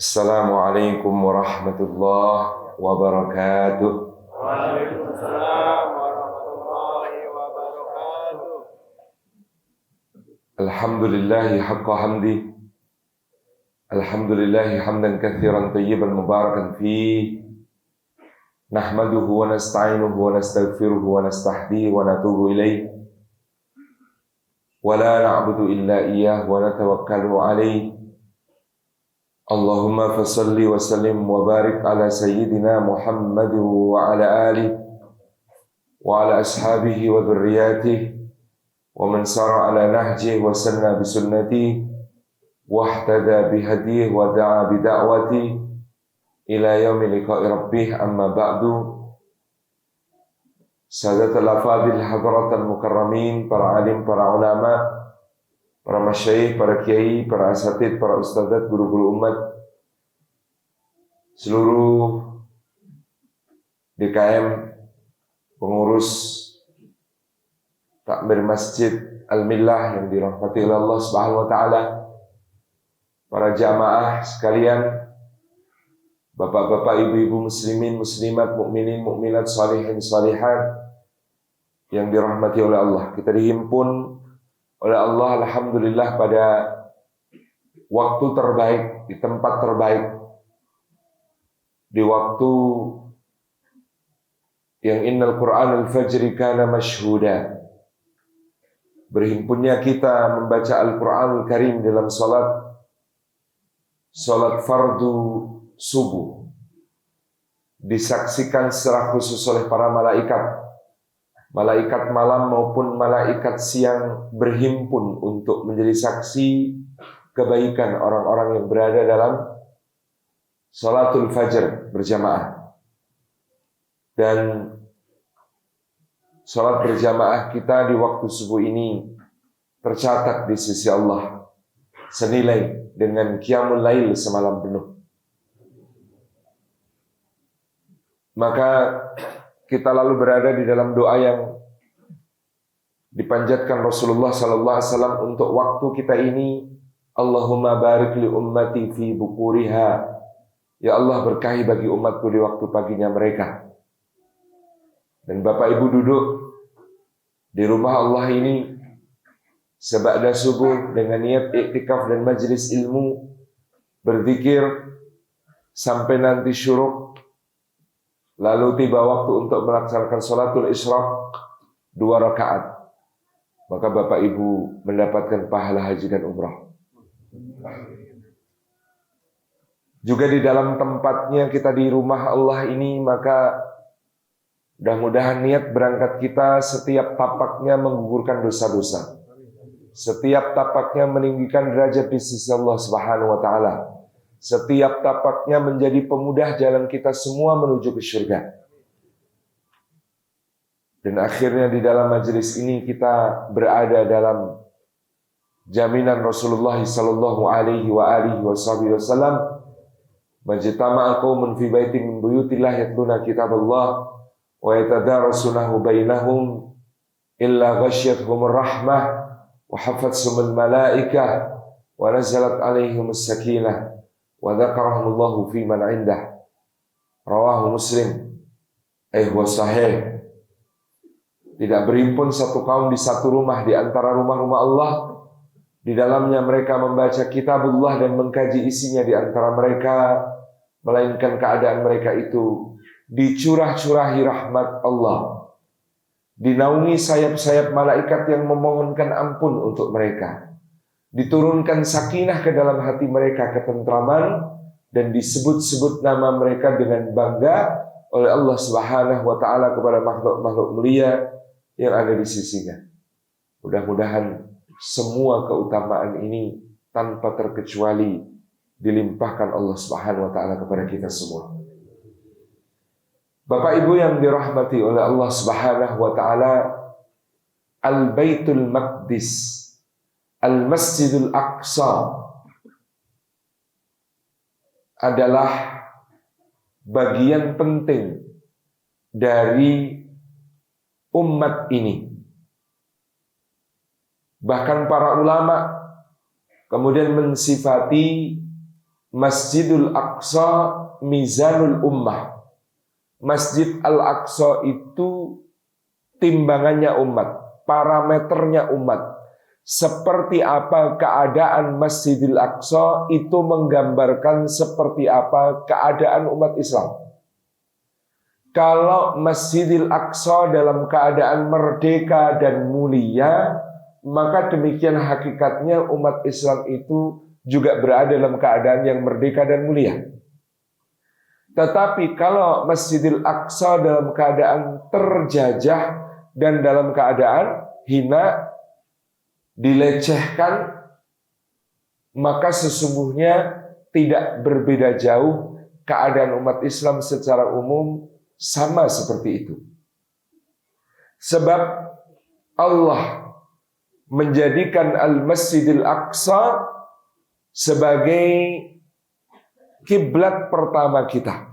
Assalamualaikum warahmatullahi wabarakatuh. Waalaikumsalam warahmatullahi wabarakatuh. Alhamdulillahi haqqa hamdi. Alhamdulillahi hamdan katsiran tayyiban mubarakan fih. Nahmaduhu wa nasta'inuhu wa nastaghfiruhu wa nastahdihi wa natubu ilaih. Wa la na'budu illa iyyah wa natawakkalu alaih. Allahumma fasalli wa sallim wa barik ala sayyidina Muhammad wa ala alihi wa ala ashabihi wa dhurriyyatihi wa man sara ala nahjihi wa sanna bi sunnatihi wa ihtada bi hadihi wa da'a bi da'watihi ila yaumi liqa'i rabbih, amma ba'du. Sadatul afadil hadratal mukarramin, para alim, para ulama, para masyayikh, para kiai, para asatid, para ustadzat, guru-guru umat, seluruh DKM, pengurus takmir Masjid Al-Millah yang dirahmati oleh Allah Subhanahu wa taala, para jamaah sekalian, bapak-bapak, ibu-ibu muslimin, muslimat, mukminin, mukminat, salihin, salihat yang dirahmati oleh Allah. Kita dihimpun oleh Allah, alhamdulillah, pada waktu terbaik, di tempat terbaik, di waktu yang innal Qur'anal fajri kana mashhuda. Berhimpunnya kita membaca Al-Qur'anul Karim dalam salat fardu subuh, disaksikan secara khusus oleh para malaikat, malaikat malam maupun malaikat siang, berhimpun untuk menjadi saksi kebaikan orang-orang yang berada dalam salatul fajr berjamaah. Dan salat berjamaah kita di waktu subuh ini tercatat di sisi Allah senilai dengan qiyamul lail semalam penuh. Maka kita lalu berada di dalam doa yang dipanjatkan Rasulullah sallallahu alaihi wasallam untuk waktu kita ini. Allahumma barik li ummati fi bukuriha. Ya Allah, berkahi bagi umatku di waktu paginya mereka. Dan Bapak Ibu duduk di rumah Allah ini seba'da subuh dengan niat iktikaf dan majelis ilmu, berzikir sampai nanti syuruk. Lalu tiba waktu untuk melaksanakan sholatul isyraq 2 rakaat. Maka Bapak Ibu mendapatkan pahala haji dan umrah. Juga di dalam tempatnya kita di rumah Allah ini, maka mudah-mudahan niat berangkat kita setiap tapaknya menggugurkan dosa-dosa. Setiap tapaknya meninggikan derajat di sisi Allah Subhanahu wa taala. Setiap tapaknya menjadi pemudah jalan kita semua menuju ke surga. Dan akhirnya di dalam majelis ini kita berada dalam jaminan Rasulullah sallallahu alaihi wa alihi wasallam, majtama'a qaumun fi baitin min buyutillah yatluna kitaballah wa yatadarasunahu bainahum illa ghasyiyatuhumur rahmah wa hafathumul malaikah wa nazalat alaihimus sakinah wa dzakarahumullahu fi man indah. Rawahu Muslim. Wa sahih. Tidak berhimpun satu kaum di satu rumah di antara rumah-rumah Allah, di dalamnya mereka membaca kitabullah dan mengkaji isinya di antara mereka, melainkan keadaan mereka itu dicurah-curahi rahmat Allah, dinaungi sayap-sayap malaikat yang memohonkan ampun untuk mereka, diturunkan sakinah ke dalam hati mereka, ketentraman, dan disebut-sebut nama mereka dengan bangga oleh Allah Subhanahu wa taala kepada makhluk-makhluk mulia yang ada di sisinya. Mudah-mudahan semua keutamaan ini tanpa terkecuali dilimpahkan Allah Subhanahu wa taala kepada kita semua. Bapak Ibu yang dirahmati oleh Allah Subhanahu wa taala, Al-Baitul Maqdis, Al-Masjidul Aqsa adalah bagian penting dari umat ini. Bahkan para ulama kemudian mensifati Masjidul Aqsa mizanul ummah. Masjid Al-Aqsa itu timbangannya umat, parameternya umat. Seperti apa keadaan Masjidil Aqsa itu menggambarkan seperti apa keadaan umat Islam. Kalau Masjidil Aqsa dalam keadaan merdeka dan mulia, maka demikian hakikatnya umat Islam itu juga berada dalam keadaan yang merdeka dan mulia. Tetapi kalau Masjidil Aqsa dalam keadaan terjajah dan dalam keadaan hina, dilecehkan, maka sesungguhnya tidak berbeda jauh keadaan umat Islam secara umum sama seperti itu. Sebab Allah menjadikan Al-Masjidil Aqsa sebagai kiblat pertama kita.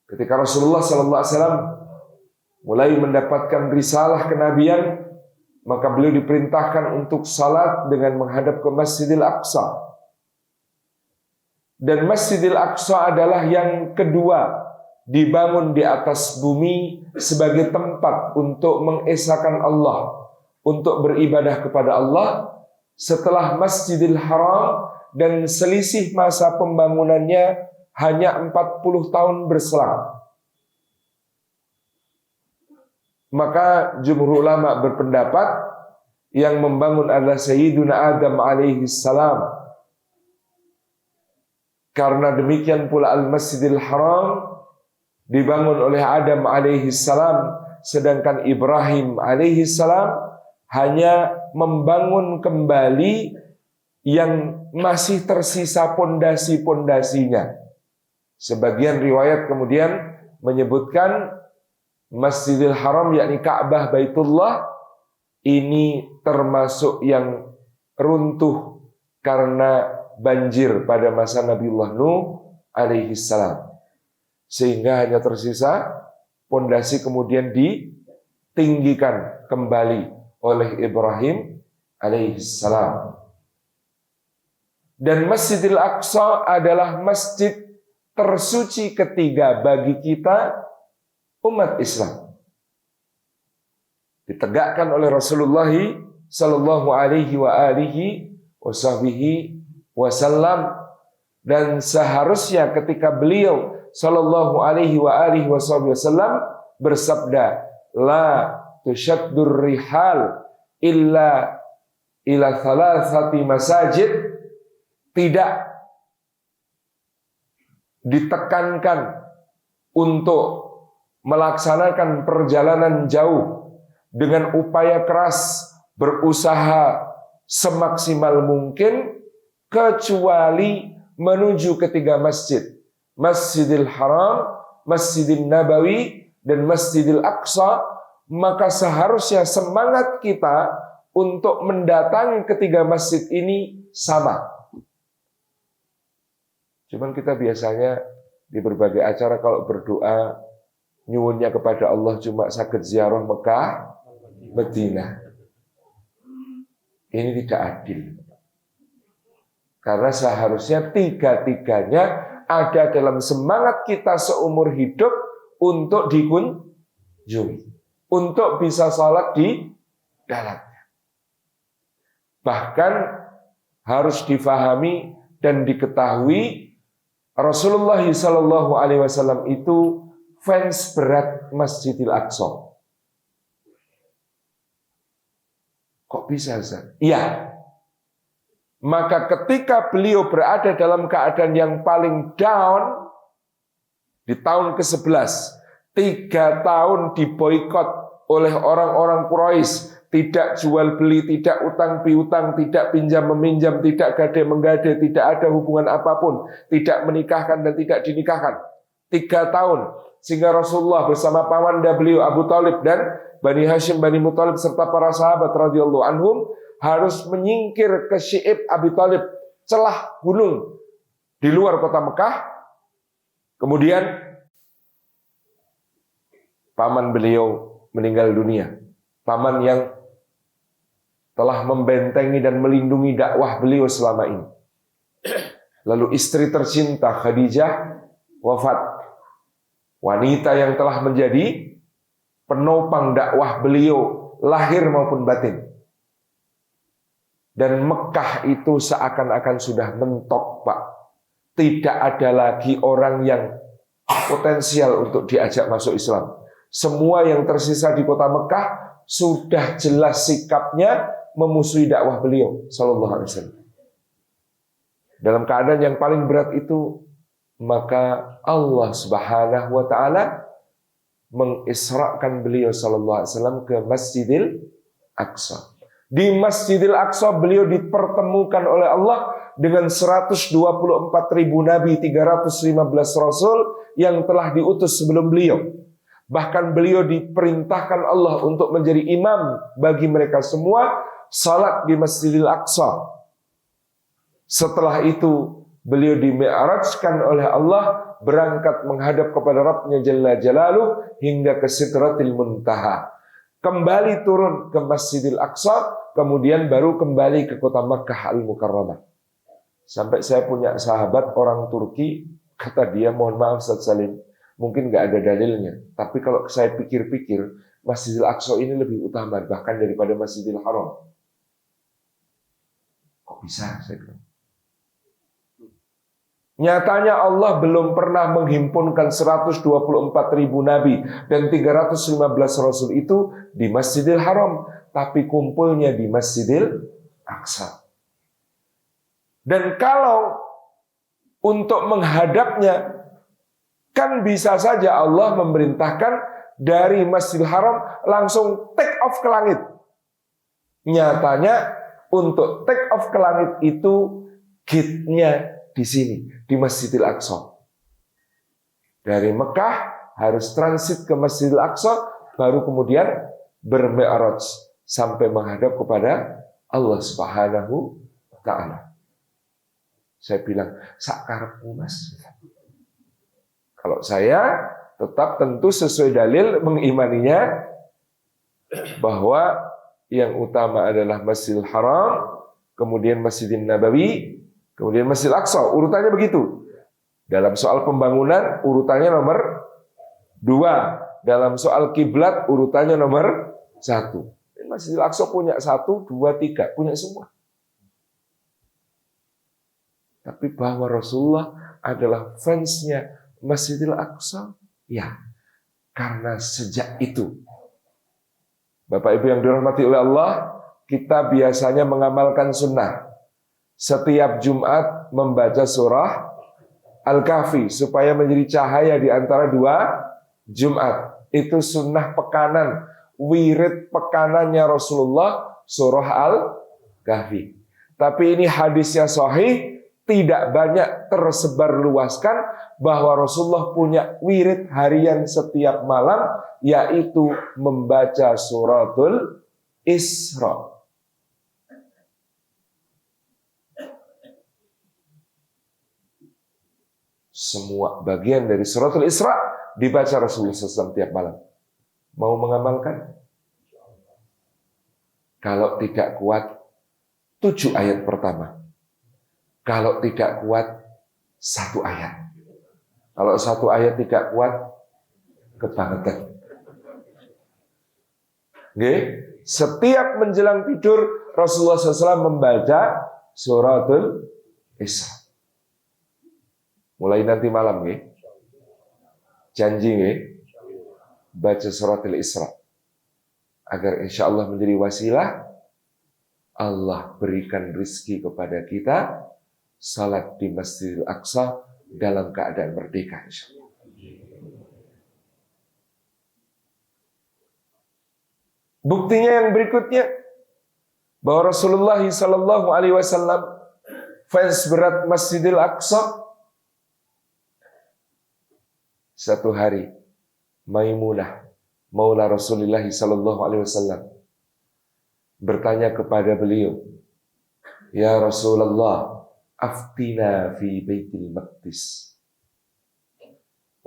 Ketika Rasulullah SAW mulai mendapatkan risalah kenabian, maka beliau diperintahkan untuk salat dengan menghadap ke Masjidil Aqsa. Dan Masjidil Aqsa adalah yang kedua dibangun di atas bumi sebagai tempat untuk mengesahkan Allah, untuk beribadah kepada Allah setelah Masjidil Haram, dan selisih masa pembangunannya hanya 40 tahun berselang. Maka jumhur ulama berpendapat yang membangun adalah Sayyiduna Adam alaihi salam. Karena demikian pula Al-Masjidil Haram dibangun oleh Adam alaihi salam, sedangkan Ibrahim alaihi salam hanya membangun kembali yang masih tersisa pondasi-pondasinya. Sebagian riwayat kemudian menyebutkan Masjidil Haram, yakni Ka'bah Baitullah, ini termasuk yang runtuh karena banjir pada masa Nabiullah Nuh alaihi salam. Sehingga hanya tersisa pondasi kemudian ditinggikan kembali oleh Ibrahim alaihi salam. Dan Masjidil Aqsa adalah masjid tersuci ketiga bagi kita umat Islam. Ditegakkan oleh Rasulullah sallallahu alaihi wa alihi wasallam, dan seharusnya ketika beliau sallallahu alaihi wa alihi wasallam bersabda, la tushaddur rihal illa ila thalathati masajid, tidak ditekankan untuk melaksanakan perjalanan jauh dengan upaya keras, berusaha semaksimal mungkin, kecuali menuju ketiga masjid, Masjidil Haram, Masjidil Nabawi, dan Masjidil Aqsa. Maka seharusnya semangat kita untuk mendatangi ketiga masjid ini sama. Cuman kita biasanya di berbagai acara kalau berdoa nyuwunnya kepada Allah cuma sakit ziarah Mekah, Madinah. Ini tidak adil. Karena seharusnya tiga-tiganya ada dalam semangat kita seumur hidup untuk dikunjungi, untuk bisa sholat di dalamnya. Bahkan harus difahami dan diketahui, Rasulullah SAW itu fans berat Masjidil Aqsa. Kok bisa, Ustaz? Iya. Maka ketika beliau berada dalam keadaan yang paling down, di tahun ke-11, 3 tahun diboikot oleh orang-orang Quraisy, tidak jual beli, tidak utang piutang, tidak pinjam meminjam, tidak gade menggade, tidak ada hubungan apapun, tidak menikahkan dan tidak dinikahkan. 3 tahun. Sehingga Rasulullah bersama pamanda beliau Abu Thalib dan Bani Hashim, Bani Muthalib serta para sahabat radhiyallahu anhum harus menyingkir ke Syi'ib Abi Thalib, celah gunung di luar kota Mekah. Kemudian paman beliau meninggal dunia. Paman yang telah membentengi dan melindungi dakwah beliau selama ini. Lalu istri tercinta Khadijah wafat. Wanita yang telah menjadi penopang dakwah beliau lahir maupun batin. Dan Mekah itu seakan-akan sudah mentok, Pak. Tidak ada lagi orang yang potensial untuk diajak masuk Islam. Semua yang tersisa di kota Mekah sudah jelas sikapnya memusuhi dakwah beliau sallallahu alaihi wasallam. Dalam keadaan yang paling berat itu, maka Allah Subhanahu wa taala mengisrakan beliau sallallahu alaihi wasallam ke Masjidil Aqsa. Di Masjidil Aqsa beliau dipertemukan oleh Allah dengan 124.000 nabi, 315 rasul yang telah diutus sebelum beliau. Bahkan beliau diperintahkan Allah untuk menjadi imam bagi mereka semua, salat di Masjidil Aqsa. Setelah itu beliau dimi'rajkan oleh Allah, berangkat menghadap kepada Rabbnya Jalla Jalaluh hingga ke Sidratil Muntaha. Kembali turun ke Masjidil Aqsa, kemudian baru kembali ke kota Makkah Al-Mukarramah. Sampai saya punya sahabat orang Turki, kata dia, mohon maaf Ustaz Salim, mungkin nggak ada dalilnya, tapi kalau saya pikir-pikir, Masjidil Aqsa ini lebih utama bahkan daripada Masjidil Haram. Kok bisa? Saya bilang. Nyatanya Allah belum pernah menghimpunkan 124.000 nabi dan 315 rasul itu di Masjidil Haram, tapi kumpulnya di Masjidil Aqsa. Dan kalau untuk menghadapnya, kan bisa saja Allah memerintahkan dari Masjidil Haram langsung take off ke langit. Nyatanya untuk take off ke langit itu gate-nya di sini, di Masjidil Aqsa. Dari Mekah harus transit ke Masjidil Aqsa, baru kemudian bermi'raj sampai menghadap kepada Allah Subhanahu wa taala. Saya bilang, sakarepmu Mas. Kalau saya tetap tentu sesuai dalil mengimaninya bahwa yang utama adalah Masjidil Haram, kemudian Masjidin Nabawi, kemudian Masjid Aqsa, urutannya begitu. Dalam soal pembangunan, urutannya nomor 2. Dalam soal kiblat, urutannya nomor 1. Masjid Aqsa punya 1, 2, 3, punya semua. Tapi bahwa Rasulullah adalah fansnya Masjidil Aqsa, ya. Karena sejak itu, Bapak Ibu yang dirahmati oleh Allah, kita biasanya mengamalkan sunnah. Setiap Jumat membaca surah Al-Kahfi supaya menjadi cahaya di antara 2 Jumat. Itu sunnah pekanan, wirid pekanannya Rasulullah, surah Al-Kahfi. Tapi ini hadisnya sahih, tidak banyak tersebar luaskan bahwa Rasulullah punya wirid harian setiap malam, yaitu membaca suratul Isra. Semua bagian dari suratul Isra dibaca Rasulullah SAW tiap malam. Mau mengamalkan? Kalau tidak kuat, 7 ayat pertama. Kalau tidak kuat, 1 ayat. Kalau 1 ayat tidak kuat, kebangetan. Oke? Setiap menjelang tidur, Rasulullah SAW membaca suratul Isra. Mulai nanti malam, nggih. Janji, nggih. Baca suratul Isra. Agar insya Allah menjadi wasilah, Allah berikan rizki kepada kita, salat di Masjidil Aqsa dalam keadaan merdeka, insya Allah. Buktinya yang berikutnya, bahwa Rasulullah SAW fans berat Masjidil Aqsa. Satu hari, Maimunah, Maula Rasulullah SAW, bertanya kepada beliau, "Ya Rasulullah, aftina fi Baitul Maqdis."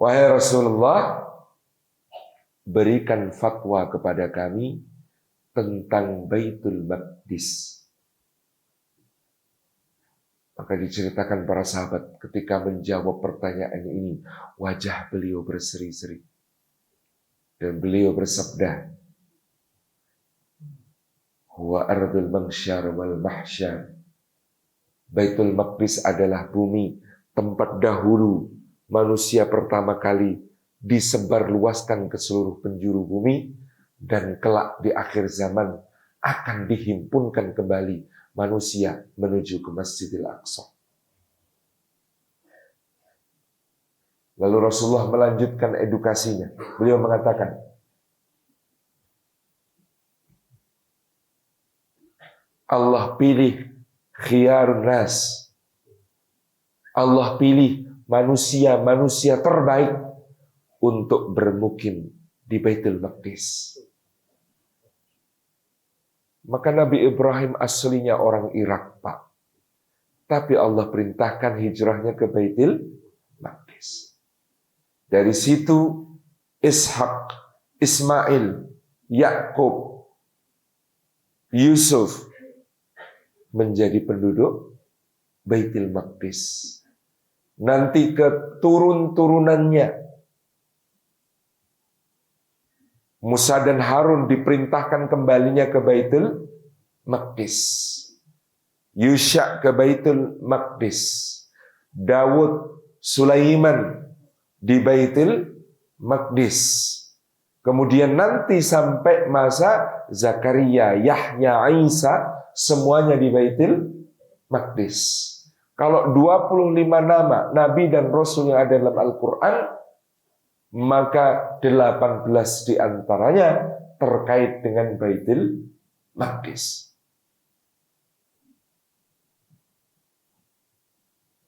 Wahai Rasulullah, berikan fatwa kepada kami tentang Baitul Maqdis. Maka diceritakan para sahabat ketika menjawab pertanyaan ini, wajah beliau berseri-seri. Dan beliau bersabda, huwa ardul mahsyar wal mahsyar. Baitul Maqdis adalah bumi tempat dahulu manusia pertama kali disebarluaskan ke seluruh penjuru bumi, dan kelak di akhir zaman akan dihimpunkan kembali manusia menuju ke Masjidil Aqsa. Lalu Rasulullah melanjutkan edukasinya. Beliau mengatakan, Allah pilih khiyarun nas. Allah pilih manusia-manusia terbaik untuk bermukim di Baitul Maqdis. Maka Nabi Ibrahim aslinya orang Irak, Pak. Tapi Allah perintahkan hijrahnya ke Baitul Maqdis. Dari situ Ishak, Ismail, Yakub, Yusuf menjadi penduduk Baitul Maqdis. Nanti keturun-turunannya Musa dan Harun diperintahkan kembalinya ke Baitul Maqdis. Yusha ke Baitul Maqdis. Daud, Sulaiman di Baitul Maqdis. Kemudian nanti sampai masa Zakaria, Yahya, Isa, semuanya di Baitul Maqdis. Kalau 25 nama Nabi dan Rasul yang ada dalam Al-Quran, maka 18 diantaranya terkait dengan Baitul Maqdis.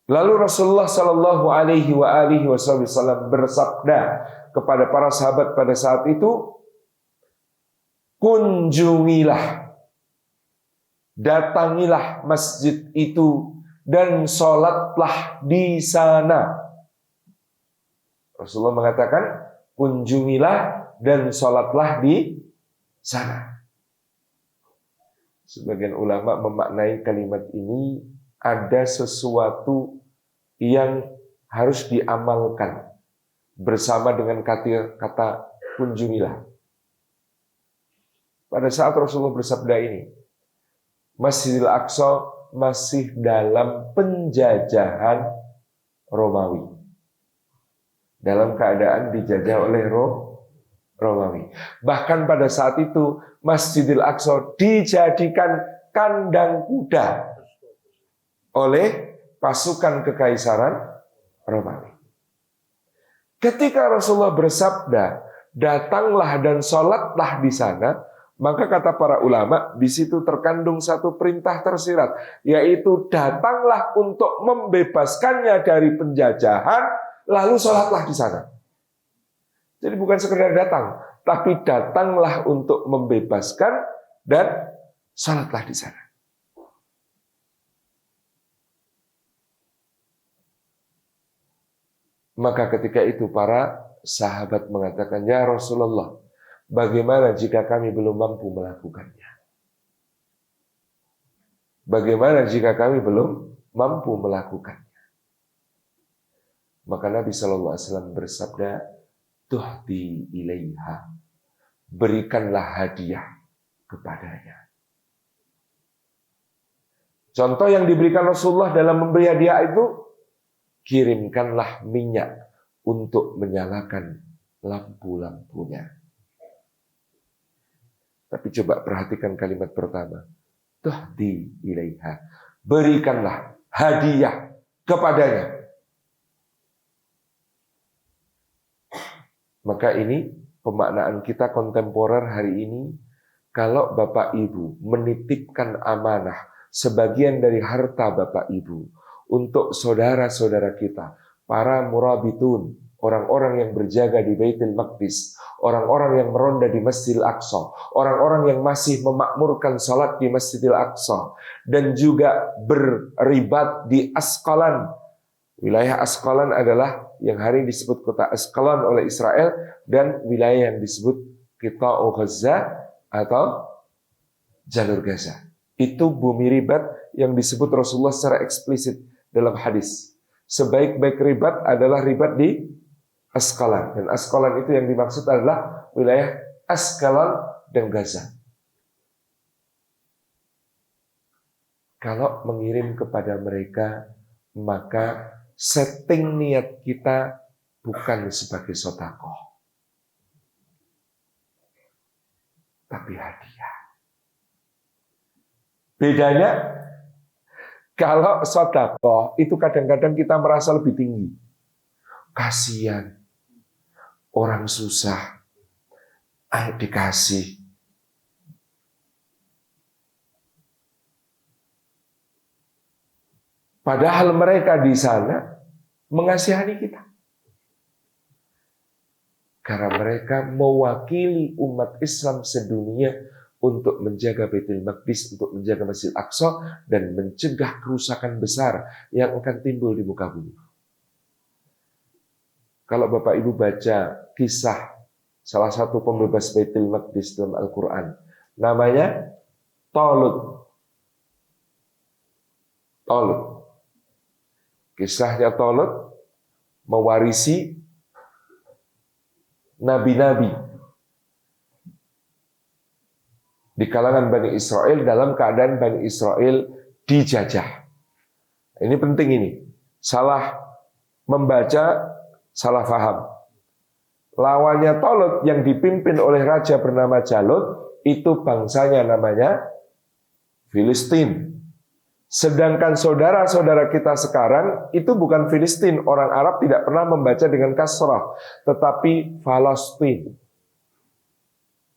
Lalu Rasulullah Shallallahu Alaihi Wasallam bersabda kepada para sahabat pada saat itu, kunjungilah, datangilah masjid itu dan sholatlah di sana. Rasulullah mengatakan, kunjungilah dan sholatlah di sana. Sebagian ulama memaknai kalimat ini ada sesuatu yang harus diamalkan bersama dengan kata kunjungilah. Pada saat Rasulullah bersabda ini, Masjidil Aqsa masih dalam penjajahan Romawi. Dalam keadaan dijajah oleh Romawi. Bahkan pada saat itu Masjidil Aqsa dijadikan kandang kuda oleh pasukan kekaisaran Romawi. Ketika Rasulullah bersabda, datanglah dan sholatlah di sana, maka kata para ulama, di situ terkandung satu perintah tersirat, yaitu datanglah untuk membebaskannya dari penjajahan, lalu sholatlah di sana. Jadi bukan sekedar datang, tapi datanglah untuk membebaskan dan sholatlah di sana. Maka ketika itu para sahabat mengatakan, ya Rasulullah, bagaimana jika kami belum mampu melakukannya? Bagaimana jika kami belum mampu melakukannya? Maka Nabi SAW bersabda, tuhdi ilaiha, berikanlah hadiah kepadanya. Contoh yang diberikan Rasulullah dalam memberi hadiah itu, kirimkanlah minyak untuk menyalakan lampu-lampunya. Tapi coba perhatikan kalimat pertama, tuhdi ilaiha, berikanlah hadiah kepadanya. Maka ini pemaknaan kita kontemporer hari ini, kalau Bapak Ibu menitipkan amanah sebagian dari harta Bapak Ibu untuk saudara-saudara kita, para murabitun, orang-orang yang berjaga di Baitul Maqdis, orang-orang yang meronda di Masjidil Aqsa, orang-orang yang masih memakmurkan salat di Masjidil Aqsa, dan juga beribat di Asqalan. Wilayah Asqalan adalah yang hari ini disebut kota Asqalan oleh Israel, dan wilayah yang disebut Qita'u Gaza atau Jalur Gaza. Itu bumi ribat yang disebut Rasulullah secara eksplisit dalam hadis. Sebaik-baik ribat adalah ribat di Asqalan. Dan Asqalan itu yang dimaksud adalah wilayah Asqalan dan Gaza. Kalau mengirim kepada mereka, maka setting niat kita bukan sebagai sedekah, tapi hadiah. Bedanya, kalau sedekah itu kadang-kadang kita merasa lebih tinggi. Kasihan, orang susah, ayo dikasih. Padahal mereka di sana mengasihani kita. Karena mereka mewakili umat Islam sedunia untuk menjaga Baitul Maqdis, untuk menjaga Masjid Aqsa, dan mencegah kerusakan besar yang akan timbul di muka bumi. Kalau Bapak Ibu baca kisah salah satu pembebas Baitul Maqdis dalam Al-Quran, namanya Talut. Talut. Kisahnya Talut mewarisi nabi-nabi di kalangan Bani Israel dalam keadaan Bani Israel dijajah. Ini penting ini. Salah membaca, salah faham. Lawannya Talut yang dipimpin oleh raja bernama Jalut, itu bangsanya namanya Filistin. Sedangkan saudara-saudara kita sekarang itu bukan Filistin. Orang Arab tidak pernah membaca dengan kasrah, tetapi Palestina.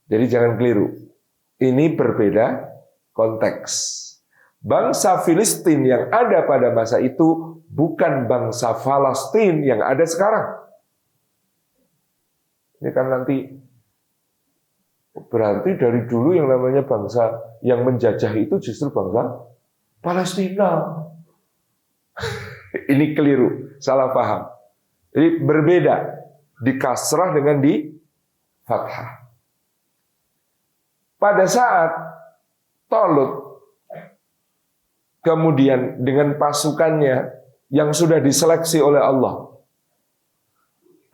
Jadi jangan keliru. Ini berbeda konteks. Bangsa Filistin yang ada pada masa itu bukan bangsa Palestina yang ada sekarang. Ini kan nanti berarti dari dulu yang namanya bangsa yang menjajah itu justru bangsa Palestina. Ini keliru, salah paham. Jadi berbeda di kasrah dengan di fathah. Pada saat Talut kemudian dengan pasukannya yang sudah diseleksi oleh Allah,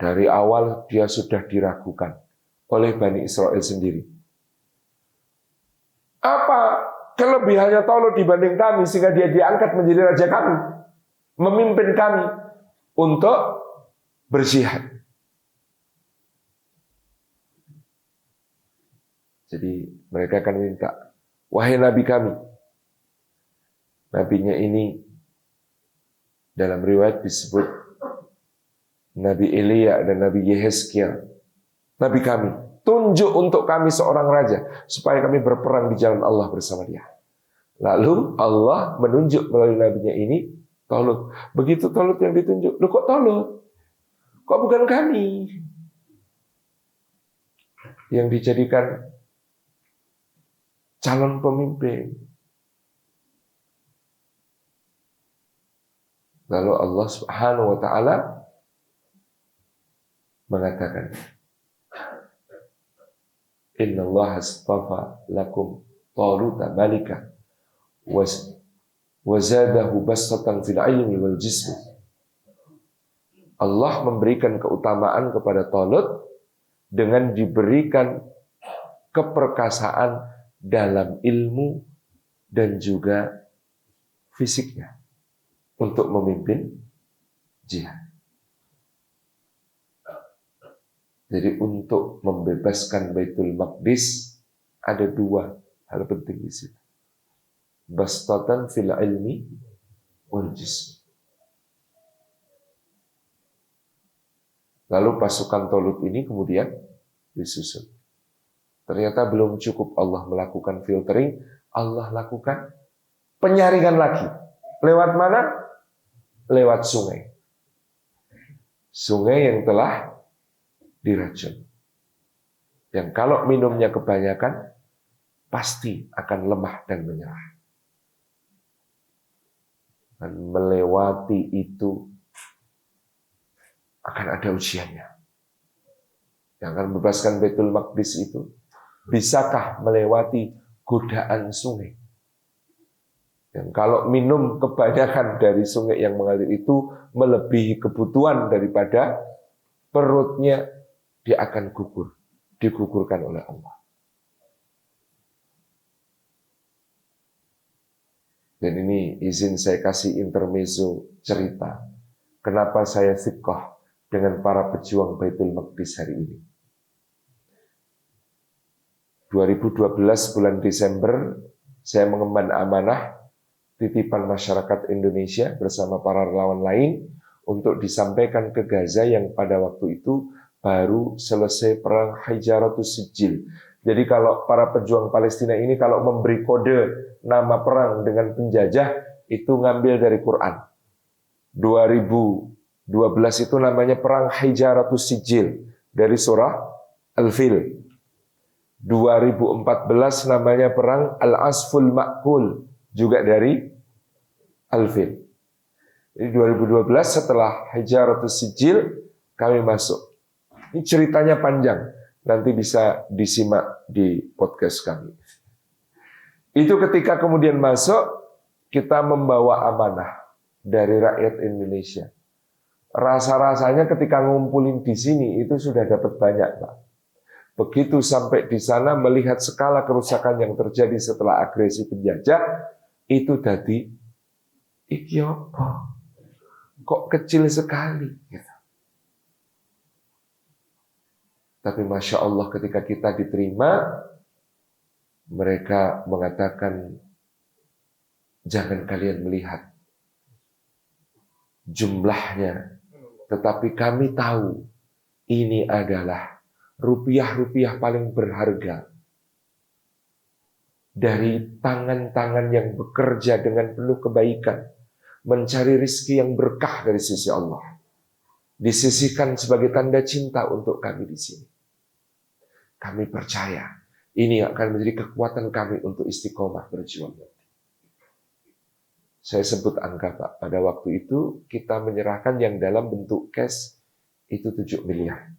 dari awal dia sudah diragukan oleh Bani Israel sendiri. Apa kelebihannya Talut dibanding kami sehingga dia diangkat menjadi raja kami, memimpin kami untuk berjihad? Jadi mereka akan minta, wahai nabi kami. Nabinya ini dalam riwayat disebut Nabi Elia dan Nabi Yehezkiel. Nabi kami, tunjuk untuk kami seorang raja supaya kami berperang di jalan Allah bersama dia. Lalu Allah menunjuk melalui nabinya ini Talut. Begitu Talut yang ditunjuk, loh kok Talut? Kok bukan kami yang dijadikan calon pemimpin? Lalu Allah Subhanahu wa taala mengatakan, Innallaha astafa lakum Taluta malika wa zadahu bastatan fil ilmi wal jismi. Allah memberikan keutamaan kepada Talut dengan diberikan keperkasaan dalam ilmu dan juga fisiknya untuk memimpin jihad. Jadi untuk membebaskan Baitul Maqdis ada dua hal penting di sini. Bastatan fil ilmi wal jism. Lalu pasukan Talut ini kemudian disusun. Ternyata belum cukup Allah melakukan filtering, Allah lakukan penyaringan lagi. Lewat mana? Lewat sungai. Sungai yang telah diracun. Yang kalau minumnya kebanyakan, pasti akan lemah dan menyerah. Dan melewati itu akan ada ujiannya. Yang akan membebaskan Baitul Maqdis itu, bisakah melewati godaan sungai? Dan kalau minum kebanyakan dari sungai yang mengalir itu melebihi kebutuhan daripada perutnya, dia akan gugur, digugurkan oleh Allah. Dan ini izin saya kasih intermezzo cerita. Kenapa saya thiqah dengan para pejuang Baitul Maqdis hari ini. 2012 bulan Desember, saya mengemban amanah titipan masyarakat Indonesia bersama para relawan lain untuk disampaikan ke Gaza yang pada waktu itu baru selesai perang Hijaratus Sijil. Jadi kalau para pejuang Palestina ini kalau memberi kode nama perang dengan penjajah itu ngambil dari Quran. 2012 itu namanya perang Hijaratus Sijil dari surah Al-Fil. 2014 namanya perang Al-Asful Ma'kul juga dari Al-Fil. Jadi 2012 setelah Hijaratus Sijil kami masuk. Ini ceritanya panjang. Nanti bisa disimak di podcast kami. Itu ketika kemudian masuk, kita membawa amanah dari rakyat Indonesia. Rasa-rasanya ketika ngumpulin di sini itu sudah dapat banyak, Pak. Begitu sampai di sana melihat skala kerusakan yang terjadi setelah agresi penjajah, itu tadi, iki apa? Kok kecil sekali? Gitu. Tapi Masya Allah ketika kita diterima, mereka mengatakan, jangan kalian melihat jumlahnya, tetapi kami tahu ini adalah rupiah-rupiah paling berharga dari tangan-tangan yang bekerja dengan penuh kebaikan, mencari rezeki yang berkah dari sisi Allah. Disisihkan sebagai tanda cinta untuk kami di sini. Kami percaya ini akan menjadi kekuatan kami untuk istiqomah berjuang. Saya sebut angka, Pak. Pada waktu itu kita menyerahkan yang dalam bentuk cash itu 7 miliar.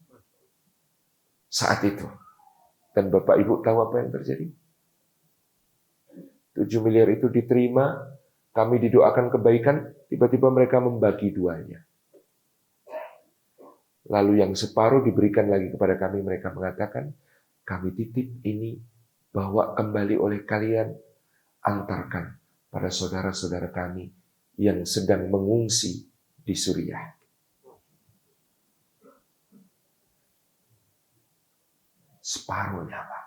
Saat itu. Dan Bapak Ibu tahu apa yang terjadi? 7 miliar itu diterima, kami didoakan kebaikan, tiba-tiba mereka membagi duanya. Lalu yang separuh diberikan lagi kepada kami, mereka mengatakan, kami titip ini, bawa kembali oleh kalian, antarkan pada saudara-saudara kami yang sedang mengungsi di Suriah. Separuhnya, Pak.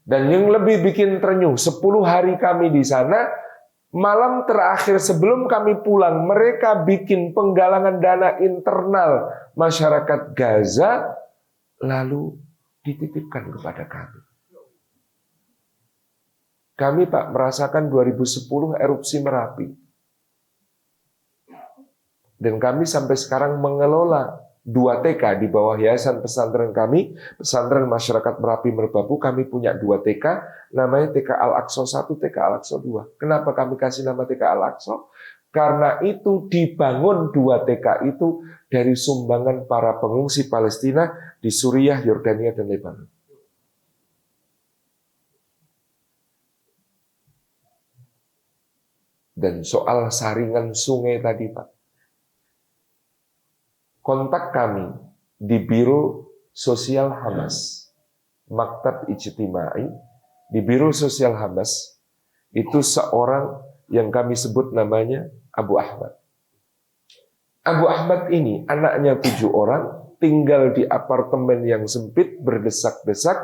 Dan yang lebih bikin terenyuh, 10 hari kami di sana, malam terakhir sebelum kami pulang, mereka bikin penggalangan dana internal masyarakat Gaza, lalu dititipkan kepada kami. Kami, Pak, merasakan 2010 erupsi Merapi. Dan kami sampai sekarang mengelola 2 TK di bawah yayasan pesantren kami, pesantren masyarakat Merapi Merbabu. Kami punya 2 TK, namanya TK Al-Aqsa 1, TK Al-Aqsa 2. Kenapa kami kasih nama TK Al-Aqsa? Karena itu dibangun 2 TK itu dari sumbangan para pengungsi Palestina di Suriah, Yordania, dan Lebanon. Dan soal saringan sungai tadi, Pak. Kontak kami di Biro Sosial Hamas, Maktab Ijtimai, di Biro Sosial Hamas, itu seorang yang kami sebut namanya Abu Ahmad. Abu Ahmad ini anaknya 7 orang, tinggal di apartemen yang sempit, berdesak-desak,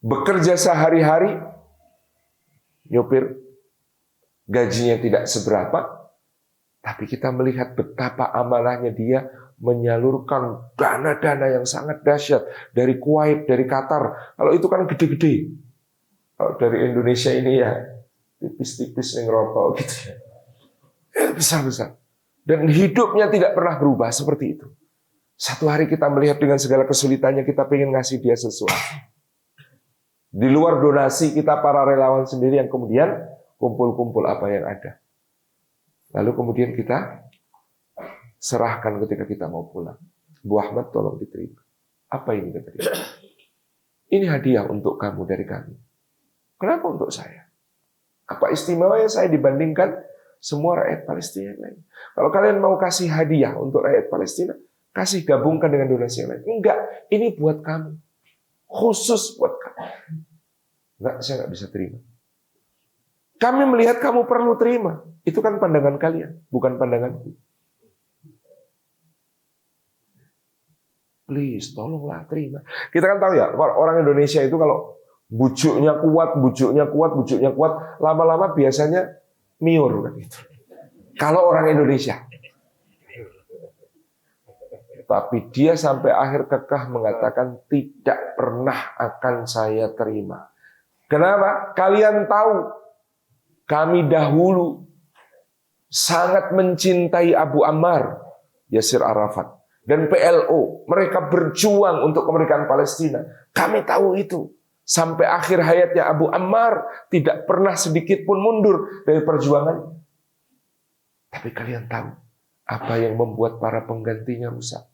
bekerja sehari-hari, nyopir, gajinya tidak seberapa, tapi kita melihat betapa amanahnya dia menyalurkan dana-dana yang sangat dahsyat dari Kuwait, dari Qatar. Kalau itu kan gede-gede. Kalau dari Indonesia ini ya tipis-tipis yang rokok gitu ya. Besar-besar. Dan hidupnya tidak pernah berubah seperti itu. Satu hari kita melihat dengan segala kesulitannya, kita pengen ngasih dia sesuatu. Di luar donasi kita para relawan sendiri yang kemudian kumpul-kumpul apa yang ada. Lalu kemudian kita serahkan ketika kita mau pulang. Bu Ahmad tolong diterima. Apa ini kata dia? Ini hadiah untuk kamu dari kami. Kenapa untuk saya? Apa istimewanya saya dibandingkan semua rakyat Palestina yang lain? Kalau kalian mau kasih hadiah untuk rakyat Palestina, kasih gabungkan dengan donasi yang lain. Enggak, ini buat kamu. Khusus buat kamu. Enggak, saya nggak bisa terima. Kami melihat kamu perlu terima. Itu kan pandangan kalian, bukan pandanganku. Please, tolonglah terima. Kita kan tahu ya, orang Indonesia itu kalau bujuknya kuat, lama-lama biasanya miur kan itu. Kalau orang Indonesia. Tapi dia sampai akhir kekeh mengatakan tidak pernah akan saya terima. Kenapa? Kalian tahu, kami dahulu sangat mencintai Abu Ammar, Yasir Arafat, dan PLO. Mereka berjuang untuk kemerdekaan Palestina. Kami tahu itu. Sampai akhir hayatnya Abu Ammar tidak pernah sedikit pun mundur dari perjuangan. Tapi kalian tahu apa yang membuat para penggantinya rusak?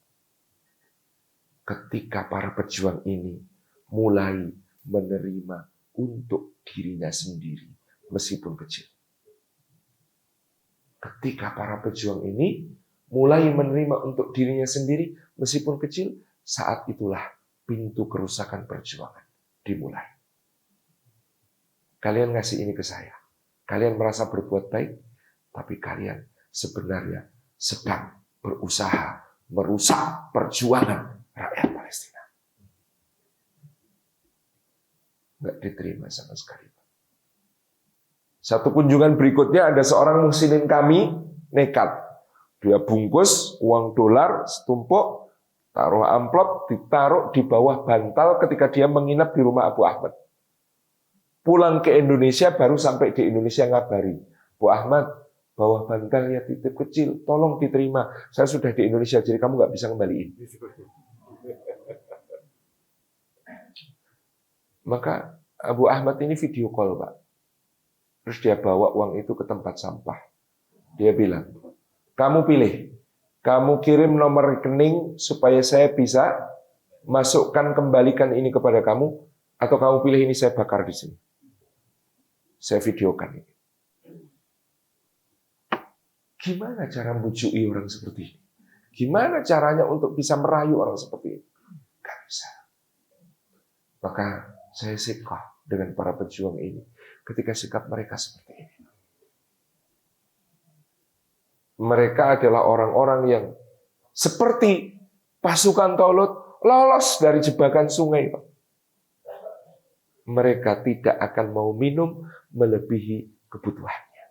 Ketika para pejuang ini mulai menerima untuk dirinya sendiri, meskipun kecil. Ketika para pejuang ini mulai menerima untuk dirinya sendiri, meskipun kecil, saat itulah pintu kerusakan perjuangan dimulai. Kalian ngasih ini ke saya. Kalian merasa berbuat baik, tapi kalian sebenarnya sedang berusaha merusak perjuangan rakyat Palestina. Nggak diterima sama sekali. Satu kunjungan berikutnya ada seorang muslimin kami nekat. Dia bungkus uang dolar setumpuk, taruh amplop, ditaruh di bawah bantal ketika dia menginap di rumah Abu Ahmad. Pulang ke Indonesia, baru sampai di Indonesia ngabari, Bu Ahmad, bawah bantalnya titip kecil, tolong diterima. Saya sudah di Indonesia, jadi kamu nggak bisa kembaliin. Maka Abu Ahmad ini video call, Pak. Terus dia bawa uang itu ke tempat sampah. Dia bilang, kamu pilih, kamu kirim nomor rekening supaya saya bisa masukkan, kembalikan ini kepada kamu, atau kamu pilih ini saya bakar di sini. Saya videokan ini. Gimana cara membujui orang seperti ini? Gimana caranya untuk bisa merayu orang seperti ini? Gak bisa. Maka saya sikap dengan para pejuang ini ketika sikap mereka seperti ini. Mereka adalah orang-orang yang seperti pasukan Talut lolos dari jebakan sungai, Pak. Mereka tidak akan mau minum melebihi kebutuhannya.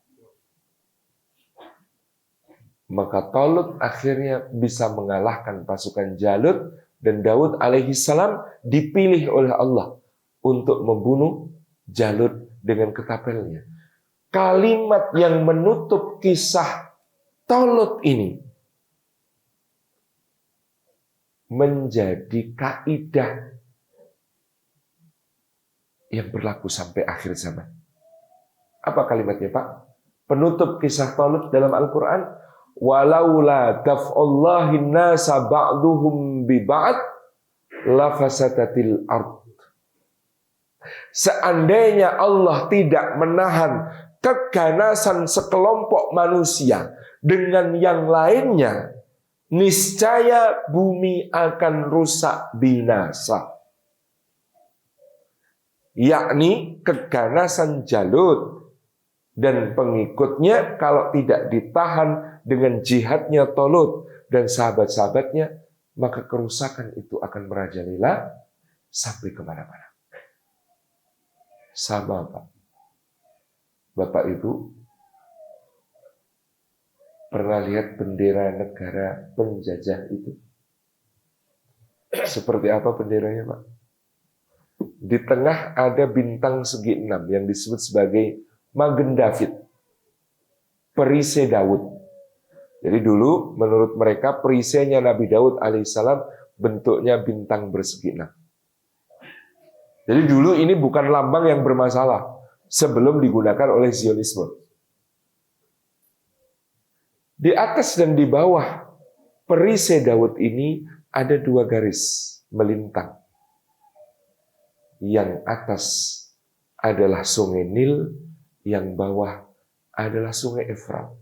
Maka Talut akhirnya bisa mengalahkan pasukan Jalut, dan Daud alaihi salam dipilih oleh Allah untuk membunuh Jalut dengan ketapelnya. Kalimat yang menutup kisah Talut ini menjadi kaidah yang berlaku sampai akhir zaman. Apa kalimatnya, Pak? Penutup kisah Talut dalam Al-Quran, walaula daf'ullahin nasa ba'duhum bi ba'd lafasadatil ard. Seandainya Allah tidak menahan keganasan sekelompok manusia dengan yang lainnya, niscaya bumi akan rusak binasa. Yakni keganasan Jalut dan pengikutnya kalau tidak ditahan dengan jihadnya Talut dan sahabat-sahabatnya, maka kerusakan itu akan merajalela sampai kemana-mana. Sama, Pak. Bapak Ibu pernah lihat bendera negara penjajah itu? Seperti apa benderanya, Pak? Di tengah ada bintang segi 6 yang disebut sebagai Magen David, perisai Daud. Jadi dulu menurut mereka perisainya Nabi Daud alaihissalam bentuknya bintang bersegi 6. Jadi dulu ini bukan lambang yang bermasalah sebelum digunakan oleh Zionisme. Di atas dan di bawah perisai Daud ini ada 2 garis melintang. Yang atas adalah sungai Nil, yang bawah adalah sungai Efrat.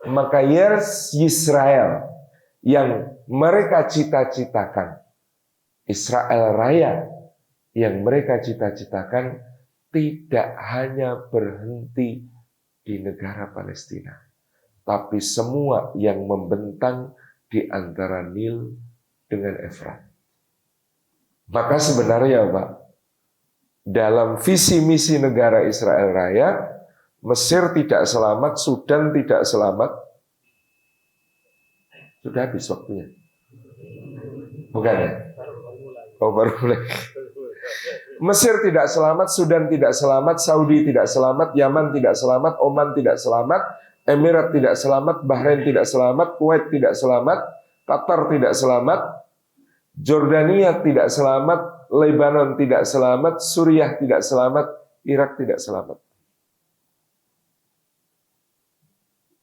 Maka Yisrael yang mereka cita-citakan, Israel Raya yang mereka cita-citakan, tidak hanya berhenti di negara Palestina, tapi semua yang membentang di antara Nil dengan Efrat. Maka sebenarnya Pak, dalam visi misi negara Israel Raya, Mesir tidak selamat, Sudan tidak selamat. Sudah habis waktunya. Bukan ya? Oh, baru mulai. Mesir tidak selamat, Sudan tidak selamat, Saudi tidak selamat, Yaman tidak selamat, Oman tidak selamat, Emirat tidak selamat, Bahrain tidak selamat, Kuwait tidak selamat, Qatar tidak selamat, Jordania tidak selamat, Lebanon tidak selamat, Suriah tidak selamat, Irak tidak selamat.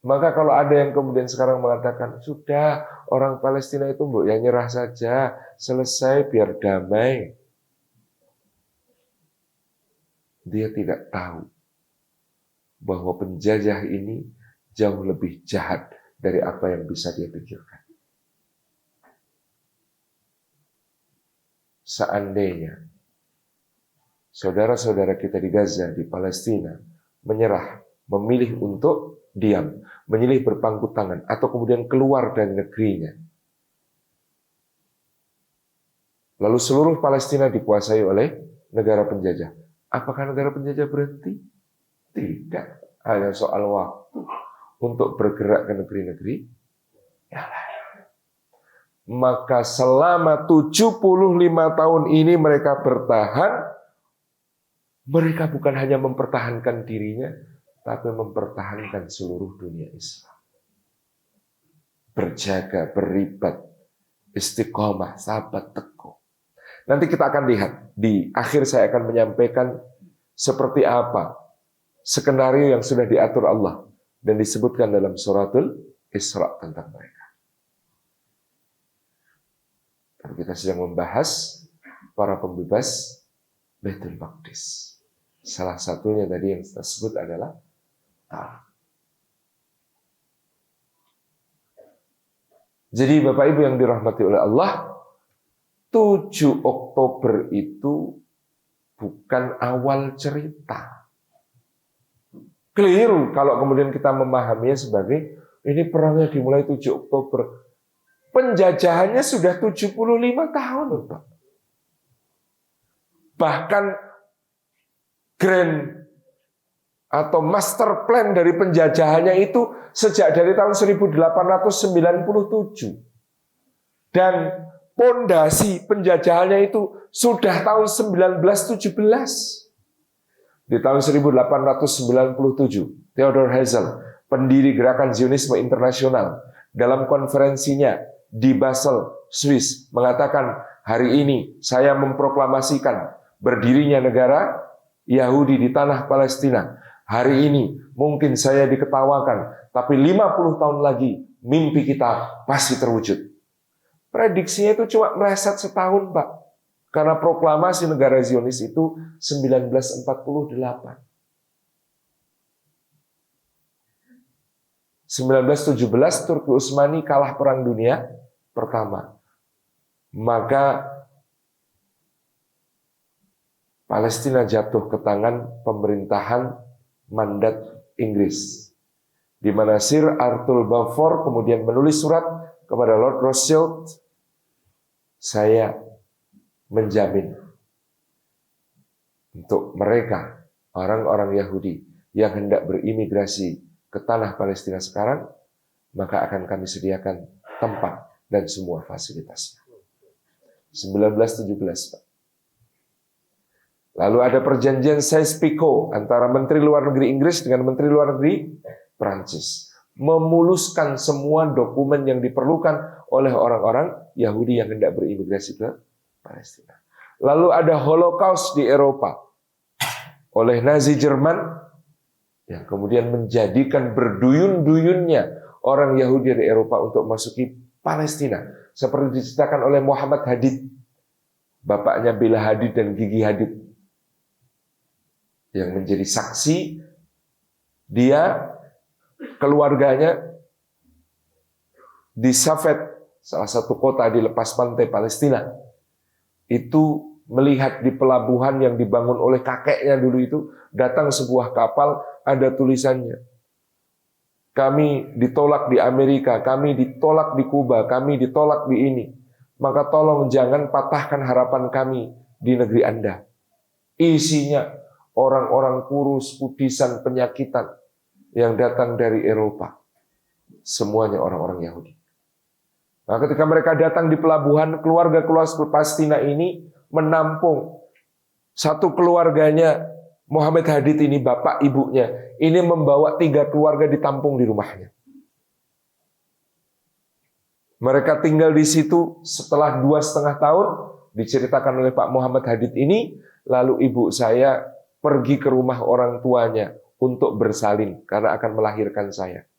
Maka kalau ada yang kemudian sekarang mengatakan, sudah orang Palestina itu ya nyerah saja, selesai biar damai. Dia tidak tahu bahwa penjajah ini jauh lebih jahat dari apa yang bisa dia pikirkan. Seandainya saudara-saudara kita di Gaza, di Palestina, menyerah, memilih untuk diam, memilih berpangku tangan, atau kemudian keluar dari negerinya, lalu seluruh Palestina dikuasai oleh negara penjajah, apakah negara penjajah berhenti? Tidak, hanya soal waktu untuk bergerak ke negeri-negeri yang lain. Maka selama 75 tahun ini mereka bertahan. Mereka bukan hanya mempertahankan dirinya, tapi mempertahankan seluruh dunia Islam. Berjaga, beribat, istiqomah, sahabat teguh. Nanti kita akan lihat, di akhir saya akan menyampaikan seperti apa skenario yang sudah diatur Allah dan disebutkan dalam suratul Isra tentang mereka. Dan kita sedang membahas para pembebas Baitul Maqdis. Salah satunya tadi yang kita sebut adalah Talq. Jadi Bapak Ibu yang dirahmati oleh Allah, 7 Oktober itu bukan awal cerita. Keliru kalau kemudian kita memahaminya sebagai ini perangnya dimulai 7 Oktober. Penjajahannya sudah 75 tahun, Pak. Bahkan grand atau master plan dari penjajahannya itu sejak dari tahun 1897. Dan pondasi penjajahannya itu sudah tahun 1917. Di tahun 1897, Theodor Herzl, pendiri Gerakan Zionisme Internasional, dalam konferensinya di Basel, Swiss, mengatakan, hari ini saya memproklamasikan berdirinya negara Yahudi di tanah Palestina. Hari ini mungkin saya diketawakan, tapi 50 tahun lagi mimpi kita pasti terwujud. Prediksinya itu cuma meleset setahun, Pak. Karena proklamasi negara Zionis itu 1948. 1917 Turki Utsmani kalah Perang Dunia Pertama. Maka Palestina jatuh ke tangan pemerintahan mandat Inggris. Di mana Sir Arthur Balfour kemudian menulis surat kepada Lord Rothschild, saya menjamin untuk mereka, orang-orang Yahudi yang hendak berimigrasi ke tanah Palestina sekarang, maka akan kami sediakan tempat dan semua fasilitasnya. 1917, Pak. Lalu ada perjanjian Sykes-Picot antara Menteri Luar Negeri Inggris dengan Menteri Luar Negeri Prancis, memuluskan semua dokumen yang diperlukan oleh orang-orang Yahudi yang hendak berimigrasi ke Palestina. Lalu ada Holocaust di Eropa oleh Nazi Jerman yang kemudian menjadikan berduyun-duyunnya orang Yahudi di Eropa untuk masuki Palestina, seperti diceritakan oleh Muhammad Hadid, bapaknya Bella Hadid dan Gigi Hadid. yang menjadi saksi. Dia, keluarganya di Safed, salah satu kota di lepas pantai Palestina, itu melihat di pelabuhan yang dibangun oleh kakeknya dulu itu, datang sebuah kapal, ada tulisannya, kami ditolak di Amerika, kami ditolak di Kuba, kami ditolak di ini. Maka tolong jangan patahkan harapan kami di negeri Anda. Isinya orang-orang kurus, kudisan, penyakitan yang datang dari Eropa. Semuanya orang-orang Yahudi. Nah, ketika mereka datang di pelabuhan, keluarga Palestina ini menampung satu keluarganya Muhammad Hadid ini, bapak ibunya, ini membawa 3 keluarga ditampung di rumahnya. Mereka tinggal di situ setelah 2,5 tahun, diceritakan oleh Pak Muhammad Hadid ini, lalu ibu saya pergi ke rumah orang tuanya untuk bersalin karena akan melahirkan saya.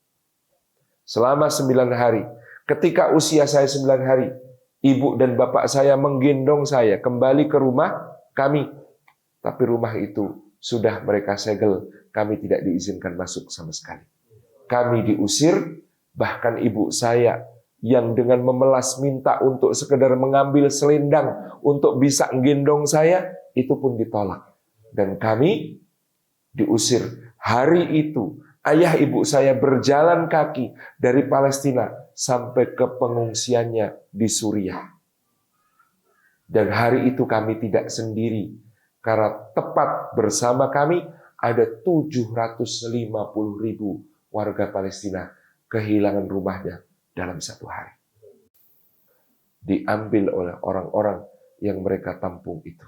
Selama 9 hari, ketika usia saya 9 hari, ibu dan bapak saya menggendong saya kembali ke rumah kami. Tapi rumah itu sudah mereka segel, kami tidak diizinkan masuk sama sekali. Kami diusir, bahkan ibu saya yang dengan memelas minta untuk sekedar mengambil selendang untuk bisa menggendong saya, itu pun ditolak. Dan kami diusir. Hari itu, ayah ibu saya berjalan kaki dari Palestina sampai ke pengungsiannya di Suriah. Dan hari itu kami tidak sendiri, karena tepat bersama kami ada 750.000 warga Palestina kehilangan rumahnya dalam 1 hari. Diambil oleh orang-orang yang mereka tampung itu.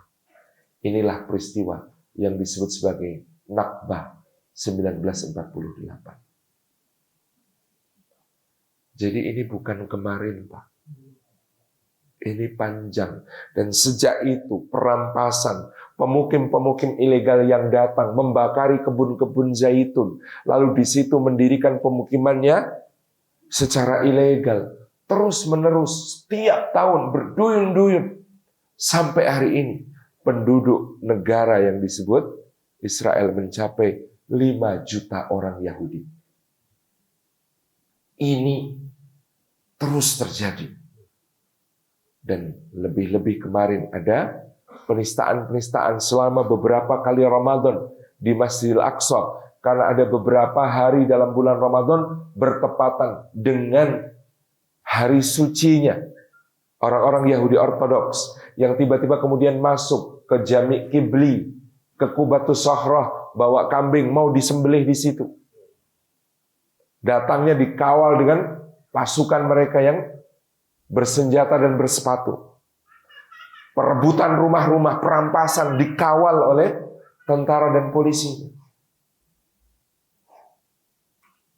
Inilah peristiwa yang disebut sebagai Nakbah 1948. Jadi ini bukan kemarin, Pak. Ini panjang. Dan sejak itu perampasan, pemukim-pemukim ilegal yang datang membakari kebun-kebun zaitun, lalu di situ mendirikan pemukimannya secara ilegal, terus-menerus setiap tahun berduyun-duyun sampai hari ini penduduk negara yang disebut Israel mencapai 5 juta orang Yahudi. Ini terus terjadi. Dan lebih-lebih kemarin ada penistaan-penistaan selama beberapa kali Ramadan di Masjidil Aqsa. Karena ada beberapa hari dalam bulan Ramadan bertepatan dengan hari sucinya orang-orang Yahudi Ortodoks yang tiba-tiba kemudian masuk ke Jami' Qibli, ke Qubatus Sahrah, bawa kambing mau disembelih di situ. Datangnya dikawal dengan pasukan mereka yang bersenjata dan bersepatu. Perebutan rumah-rumah, perampasan dikawal oleh tentara dan polisi.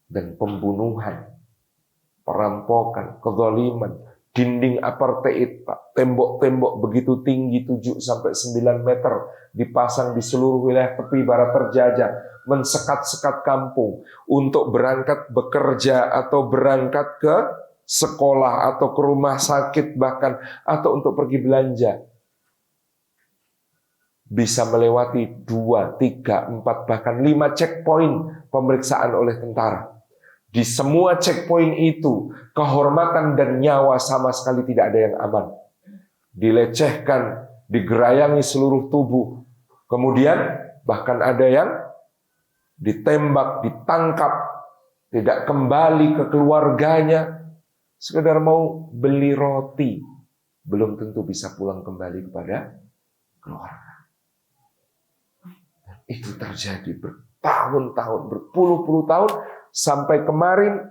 Dan pembunuhan, perampokan, kezaliman, dinding apartheid, Pak. Tembok-tembok begitu tinggi 7-9 meter dipasang di seluruh wilayah tepi barat terjajah, mensekat-sekat kampung untuk berangkat bekerja atau berangkat ke sekolah atau ke rumah sakit bahkan atau untuk pergi belanja. Bisa melewati 2, 3, 4 bahkan 5 checkpoint pemeriksaan oleh tentara. Di semua checkpoint itu kehormatan dan nyawa sama sekali tidak ada yang aman. Dilecehkan, digerayangi seluruh tubuh. Kemudian bahkan ada yang ditembak, ditangkap, tidak kembali ke keluarganya. Sekedar mau beli roti, belum tentu bisa pulang kembali kepada keluarga. Itu terjadi bertahun-tahun, berpuluh-puluh tahun, sampai kemarin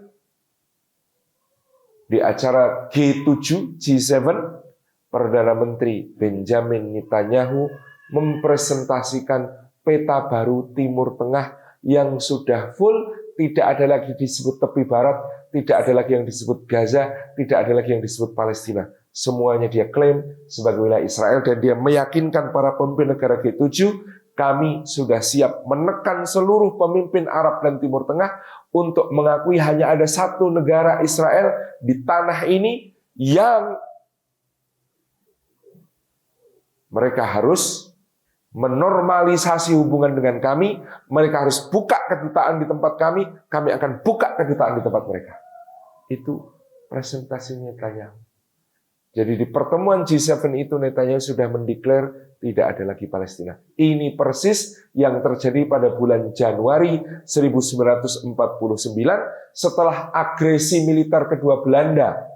di acara G7, G7, Perdana Menteri Benjamin Netanyahu mempresentasikan peta baru Timur Tengah yang sudah full, tidak ada lagi disebut tepi barat, tidak ada lagi yang disebut Gaza, tidak ada lagi yang disebut Palestina. Semuanya dia klaim sebagai wilayah Israel dan dia meyakinkan para pemimpin negara G7, kami sudah siap menekan seluruh pemimpin Arab dan Timur Tengah untuk mengakui hanya ada satu negara Israel di tanah ini yang mereka harus menormalisasi hubungan dengan kami, mereka harus buka kedutaan di tempat kami akan buka kedutaan di tempat mereka. Itu presentasinya Netanyahu. Jadi di pertemuan G7 itu Netanyahu sudah mendeklar tidak ada lagi Palestina. Ini persis yang terjadi pada bulan Januari 1949 setelah agresi militer kedua Belanda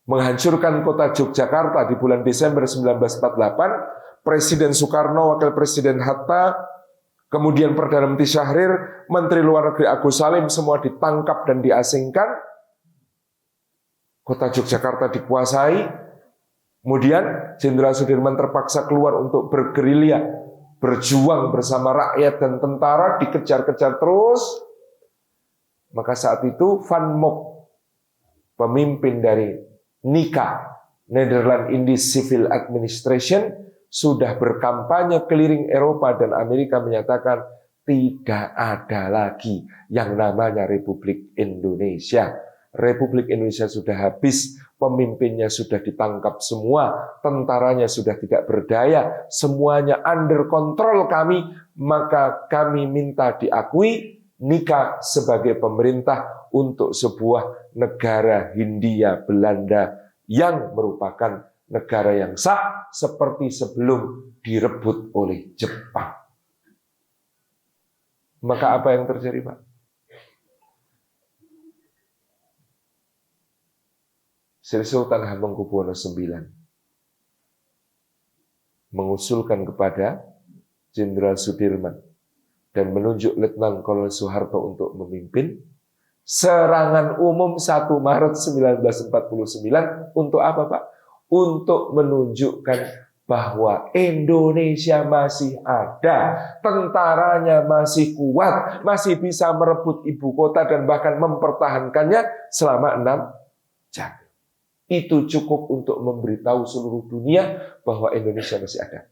menghancurkan kota Yogyakarta di bulan Desember 1948. Presiden Soekarno, Wakil Presiden Hatta, kemudian Perdana Menteri Syahrir, Menteri Luar Negeri Agus Salim semua ditangkap dan diasingkan. Kota Yogyakarta dikuasai. Kemudian Jenderal Sudirman terpaksa keluar untuk bergerilya, berjuang bersama rakyat dan tentara, dikejar-kejar terus. Maka saat itu Van Mock, pemimpin dari NICA, Netherlands Indies Civil Administration, sudah berkampanye keliling Eropa dan Amerika menyatakan tidak ada lagi yang namanya Republik Indonesia. Republik Indonesia sudah habis, pemimpinnya sudah ditangkap semua, tentaranya sudah tidak berdaya, semuanya under control kami, maka kami minta diakui NICA sebagai pemerintah untuk sebuah negara Hindia Belanda yang merupakan negara yang sah seperti sebelum direbut oleh Jepang. Maka apa yang terjadi, Pak? Sri Sultan Hamengkubuwono IX mengusulkan kepada Jenderal Sudirman dan menunjuk Letnan Kolonel Soeharto untuk memimpin serangan umum 1 Maret 1949 untuk apa, Pak? Untuk menunjukkan bahwa Indonesia masih ada, tentaranya masih kuat, masih bisa merebut ibu kota dan bahkan mempertahankannya selama 6 jam. Itu cukup untuk memberitahu seluruh dunia bahwa Indonesia masih ada.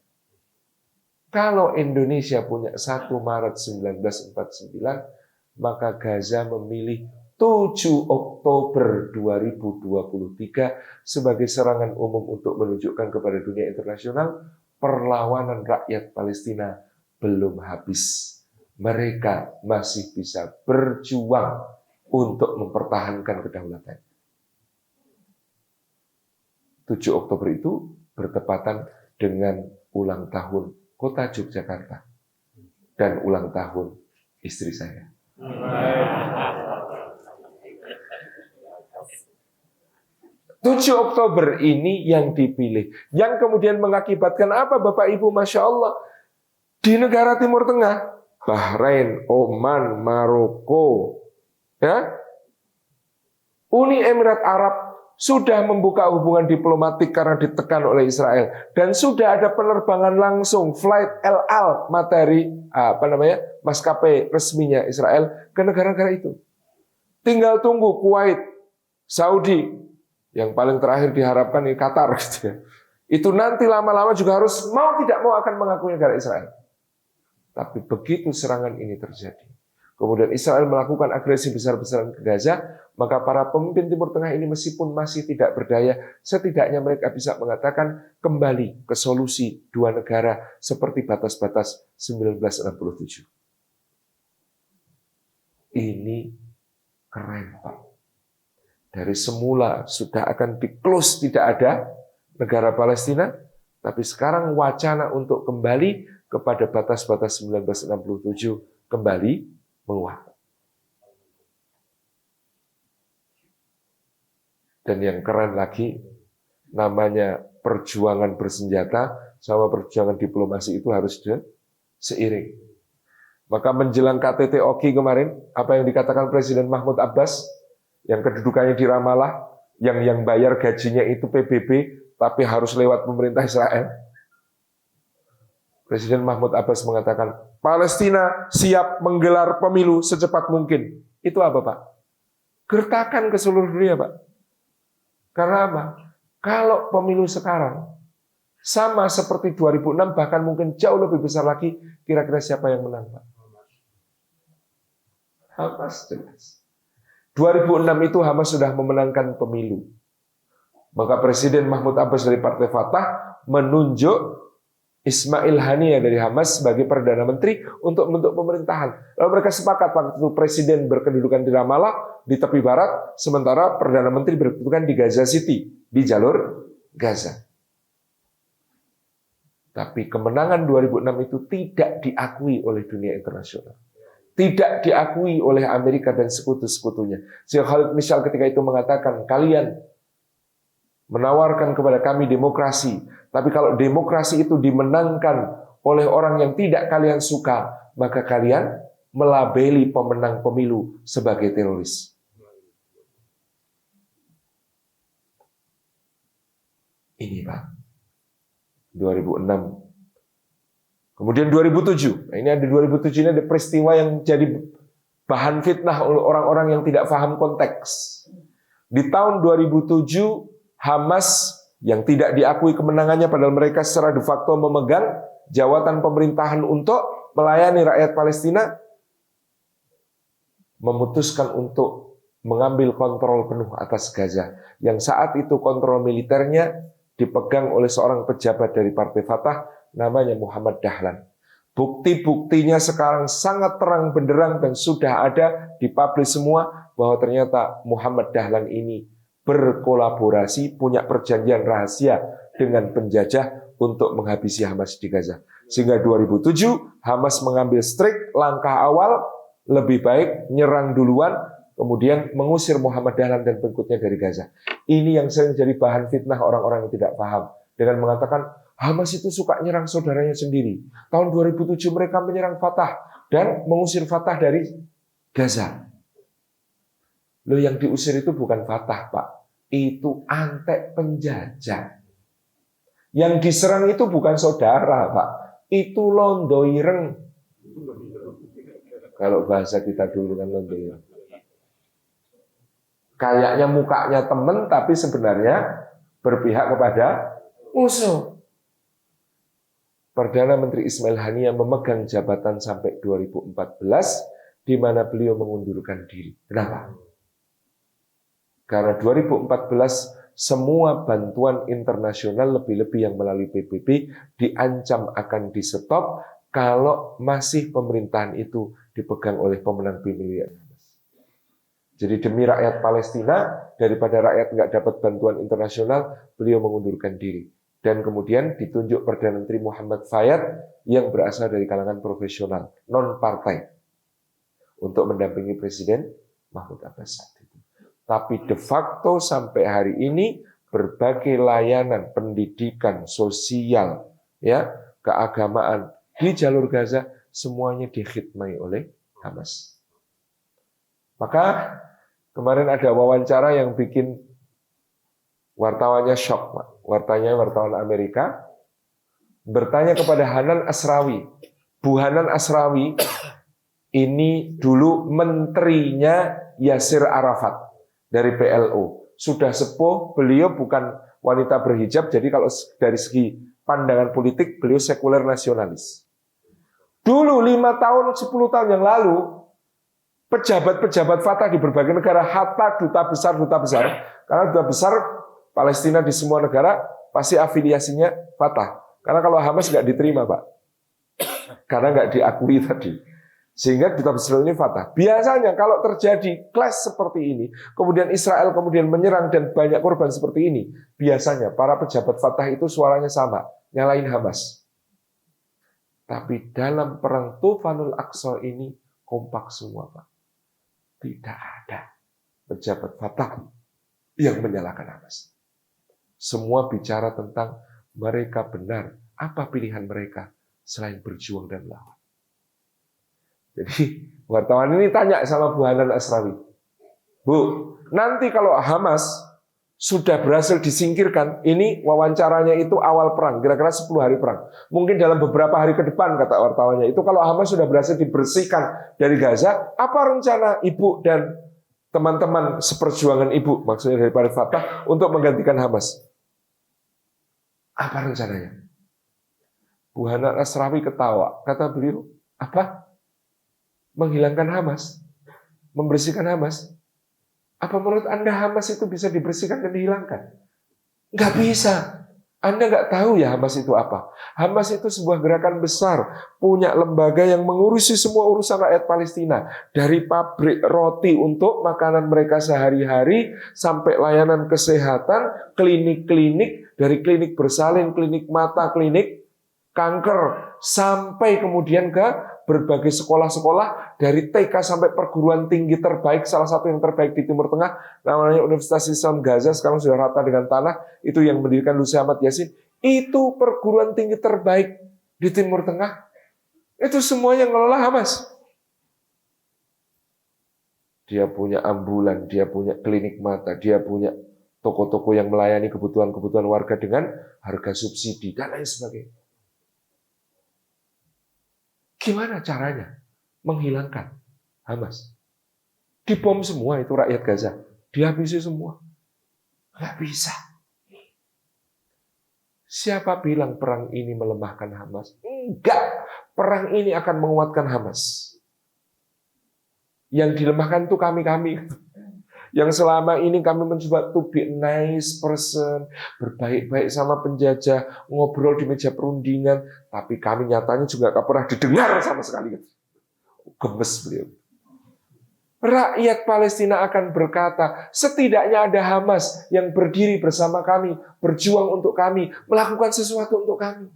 Kalau Indonesia punya 1 Maret 1949, maka Gaza memilih 7 Oktober 2023 sebagai serangan umum untuk menunjukkan kepada dunia internasional perlawanan rakyat Palestina belum habis. Mereka masih bisa berjuang untuk mempertahankan kedaulatan. 7 Oktober itu bertepatan dengan ulang tahun Kota Yogyakarta dan ulang tahun istri saya. 7 Oktober ini yang dipilih, yang kemudian mengakibatkan apa, Bapak Ibu, Masya Allah, di negara Timur Tengah, Bahrain, Oman, Maroko, ya, Uni Emirat Arab sudah membuka hubungan diplomatik karena ditekan oleh Israel, dan sudah ada penerbangan langsung flight El Al materi maskapai resminya Israel ke negara-negara itu. Tinggal tunggu Kuwait, Saudi, yang paling terakhir diharapkan di Qatar, gitu ya. Itu nanti lama-lama juga harus mau tidak mau akan mengakui negara Israel. Tapi begitu serangan ini terjadi, kemudian Israel melakukan agresi besar-besaran ke Gaza, maka para pemimpin Timur Tengah ini meskipun masih tidak berdaya, setidaknya mereka bisa mengatakan kembali ke solusi 2 negara seperti batas-batas 1967. Ini keren, Pak. Dari semula sudah akan di-close, tidak ada negara Palestina, tapi sekarang wacana untuk kembali kepada batas-batas 1967 kembali menguat. Dan yang keren lagi, namanya perjuangan bersenjata sama perjuangan diplomasi itu harus seiring. Maka menjelang KTT Oki kemarin, apa yang dikatakan Presiden Mahmud Abbas, yang kedudukannya di Ramallah, yang bayar gajinya itu PBB, tapi harus lewat pemerintah Israel. Presiden Mahmud Abbas mengatakan, Palestina siap menggelar pemilu secepat mungkin. Itu apa, Pak? Gertakan ke seluruh dunia, Pak. Karena apa? Kalau pemilu sekarang sama seperti 2006, bahkan mungkin jauh lebih besar lagi, kira-kira siapa yang menang, Pak? Hamas jelas. 2006 itu Hamas sudah memenangkan pemilu. Maka Presiden Mahmud Abbas dari Partai Fatah menunjuk Ismail Haniyeh dari Hamas sebagai Perdana Menteri untuk membentuk pemerintahan. Lalu mereka sepakat waktu itu presiden berkedudukan di Ramallah di tepi barat, sementara Perdana Menteri berkedudukan di Gaza City, di jalur Gaza. Tapi kemenangan 2006 itu tidak diakui oleh dunia internasional. Tidak diakui oleh Amerika dan sekutu-sekutunya. Sehingga Khalid Mischel ketika itu mengatakan, kalian menawarkan kepada kami demokrasi, tapi kalau demokrasi itu dimenangkan oleh orang yang tidak kalian suka, maka kalian melabeli pemenang pemilu sebagai teroris. Ini Pak, 2006. Kemudian 2007, nah ini ada 2007 ini ada peristiwa yang jadi bahan fitnah oleh orang-orang yang tidak paham konteks. Di tahun 2007, Hamas yang tidak diakui kemenangannya padahal mereka secara de facto memegang jawatan pemerintahan untuk melayani rakyat Palestina, memutuskan untuk mengambil kontrol penuh atas Gaza. Yang saat itu kontrol militernya dipegang oleh seorang pejabat dari Partai Fatah, namanya Muhammad Dahlan. Bukti-buktinya sekarang sangat terang benderang dan sudah ada dipublish semua bahwa ternyata Muhammad Dahlan ini berkolaborasi, punya perjanjian rahasia dengan penjajah untuk menghabisi Hamas di Gaza. Sehingga 2007 Hamas mengambil strict langkah awal, lebih baik nyerang duluan, kemudian mengusir Muhammad Dahlan dan pengikutnya dari Gaza. Ini yang sering jadi bahan fitnah orang-orang yang tidak paham. Dengan mengatakan, Hamas itu suka nyerang saudaranya sendiri. Tahun 2007 mereka menyerang Fatah dan mengusir Fatah dari Gaza. Loh, yang diusir itu bukan Fatah, Pak. Itu antek penjajah. Yang diserang itu bukan saudara, Pak. Itu londo ireng. Kalau bahasa kita dulu kan londo ireng. Kayaknya mukanya temen, tapi sebenarnya berpihak kepada musuh. Perdana Menteri Ismail Haniyeh memegang jabatan sampai 2014, di mana beliau mengundurkan diri. Kenapa? Karena 2014 semua bantuan internasional lebih-lebih yang melalui PBB diancam akan di-stop kalau masih pemerintahan itu dipegang oleh pemenang pemilu. Jadi demi rakyat Palestina, daripada rakyat nggak dapat bantuan internasional, beliau mengundurkan diri. Dan kemudian ditunjuk Perdana Menteri Muhammad Fayyad yang berasal dari kalangan profesional, non-partai, untuk mendampingi Presiden Mahmud Abbas saat itu. Tapi de facto sampai hari ini berbagai layanan pendidikan, sosial, ya, keagamaan di jalur Gaza semuanya dikhidmati oleh Hamas. Maka kemarin ada wawancara yang bikin wartawannya shock, Pak. Wartawan Amerika bertanya kepada Hanan Asrawi. Bu Hanan Asrawi ini dulu menterinya Yasir Arafat dari PLO. Sudah sepuh, beliau bukan wanita berhijab, jadi kalau dari segi pandangan politik, beliau sekuler nasionalis. Dulu 5 tahun, 10 tahun yang lalu, pejabat-pejabat Fatah di berbagai negara, hatta duta besar, karena duta besar Palestina di semua negara pasti afiliasinya Fatah. Karena kalau Hamas nggak diterima, Pak. Karena nggak diakui tadi. Sehingga duta besar ini Fatah. Biasanya kalau terjadi clash seperti ini, kemudian Israel kemudian menyerang dan banyak korban seperti ini, biasanya para pejabat Fatah itu suaranya sama, nyalain Hamas. Tapi dalam perang Tufanul Aqsa ini kompak semua, Pak. Tidak ada pejabat Fatah yang menyalahkan Hamas. Semua bicara tentang mereka benar. Apa pilihan mereka selain berjuang dan melawan? Jadi wartawan ini tanya sama Bu Hanan Asrawi. Bu, nanti kalau Hamas sudah berhasil disingkirkan, ini wawancaranya itu awal perang, kira-kira 10 hari perang. Mungkin dalam beberapa hari ke depan, kata wartawannya, itu kalau Hamas sudah berhasil dibersihkan dari Gaza, apa rencana Ibu dan teman-teman seperjuangan Ibu, maksudnya dari Fatah, untuk menggantikan Hamas? Apa rencananya? Bu Hanan Asrawi ketawa. Kata beliau, apa? Menghilangkan Hamas? Membersihkan Hamas? Apa menurut Anda Hamas itu bisa dibersihkan dan dihilangkan? Nggak bisa. Anda nggak tahu ya Hamas itu apa? Hamas itu sebuah gerakan besar, punya lembaga yang mengurusi semua urusan rakyat Palestina. Dari pabrik roti untuk makanan mereka sehari-hari, sampai layanan kesehatan, klinik-klinik, dari klinik bersalin, klinik mata, klinik kanker, sampai kemudian ke berbagai sekolah-sekolah, dari TK sampai perguruan tinggi terbaik, salah satu yang terbaik di Timur Tengah, namanya Universitas Islam Gaza, sekarang sudah rata dengan tanah, itu yang mendirikan Lucy Ahmad Yassin, itu perguruan tinggi terbaik di Timur Tengah, itu semuanya ngelola Hamas. Dia punya ambulan, dia punya klinik mata, dia punya toko-toko yang melayani kebutuhan-kebutuhan warga dengan harga subsidi, dan lain sebagainya. Gimana caranya menghilangkan Hamas? Dibom semua itu rakyat Gaza. Dihabisi semua. Nggak bisa. Siapa bilang perang ini melemahkan Hamas? Enggak. Perang ini akan menguatkan Hamas. Yang dilemahkan itu kami-kami. Yang selama ini kami mencoba to be a nice person, berbaik-baik sama penjajah, ngobrol di meja perundingan, tapi kami nyatanya juga gak pernah didengar sama sekali. Gemes beliau. Rakyat Palestina akan berkata, setidaknya ada Hamas yang berdiri bersama kami, berjuang untuk kami, melakukan sesuatu untuk kami.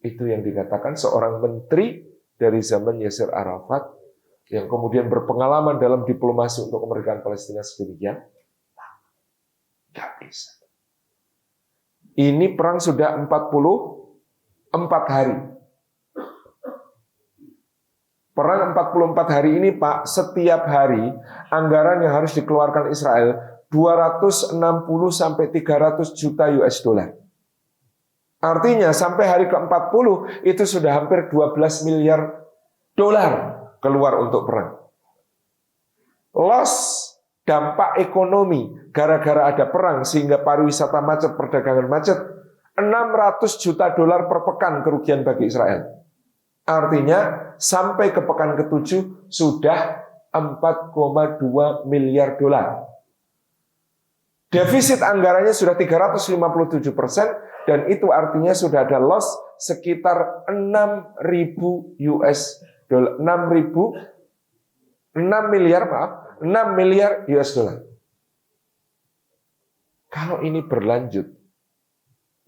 Itu yang dikatakan seorang menteri dari zaman Yasser Arafat, yang kemudian berpengalaman dalam diplomasi untuk kemerdekaan Palestina sedemikian. Nggak bisa. Ini perang sudah 44 hari. Perang 44 hari ini, Pak, setiap hari anggaran yang harus dikeluarkan Israel 260 sampai 300 juta US dollar. Artinya sampai hari ke-40 itu sudah hampir 12 miliar dolar keluar untuk perang. Loss, dampak ekonomi gara-gara ada perang sehingga pariwisata macet, perdagangan macet, 600 juta dolar per pekan kerugian bagi Israel. Artinya sampai ke pekan ke-7 sudah 4,2 miliar dolar. Defisit anggarannya sudah 357%, dan itu artinya sudah ada loss sekitar 6.000 US dollar, 6 miliar US dollar. Kalau ini berlanjut,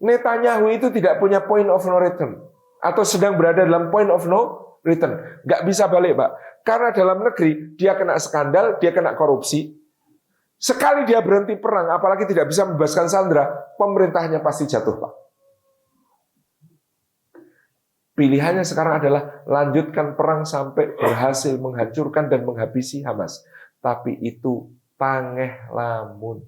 Netanyahu itu tidak punya point of no return, atau sedang berada dalam point of no return. Nggak bisa balik, Pak. Karena dalam negeri, dia kena skandal, dia kena korupsi. Sekali dia berhenti perang, apalagi tidak bisa membebaskan sandera, pemerintahnya pasti jatuh, Pak. Pilihannya sekarang adalah lanjutkan perang sampai berhasil menghancurkan dan menghabisi Hamas. Tapi itu pangeh lamun.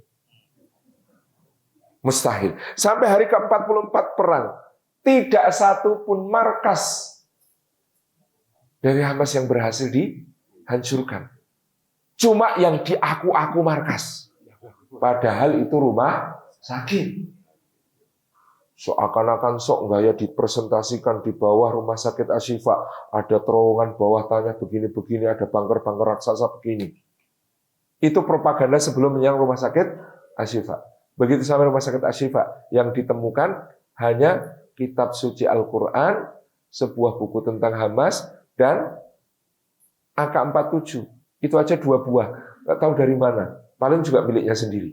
Mustahil. Sampai hari ke-44 perang, tidak satu pun markas dari Hamas yang berhasil dihancurkan. Cuma yang diaku-aku markas. Padahal itu rumah sakit. Seakan-akan sok gaya dipresentasikan di bawah rumah sakit Ashifa. Ada terowongan bawah tanah begini-begini, ada bunker-bunker raksasa begini. Itu propaganda sebelum menyerang rumah sakit Ashifa. Begitu sampai rumah sakit Ashifa, yang ditemukan hanya kitab suci Al-Quran, sebuah buku tentang Hamas, dan AK-47. Itu aja 2 buah. Nggak tahu dari mana. Paling juga miliknya sendiri.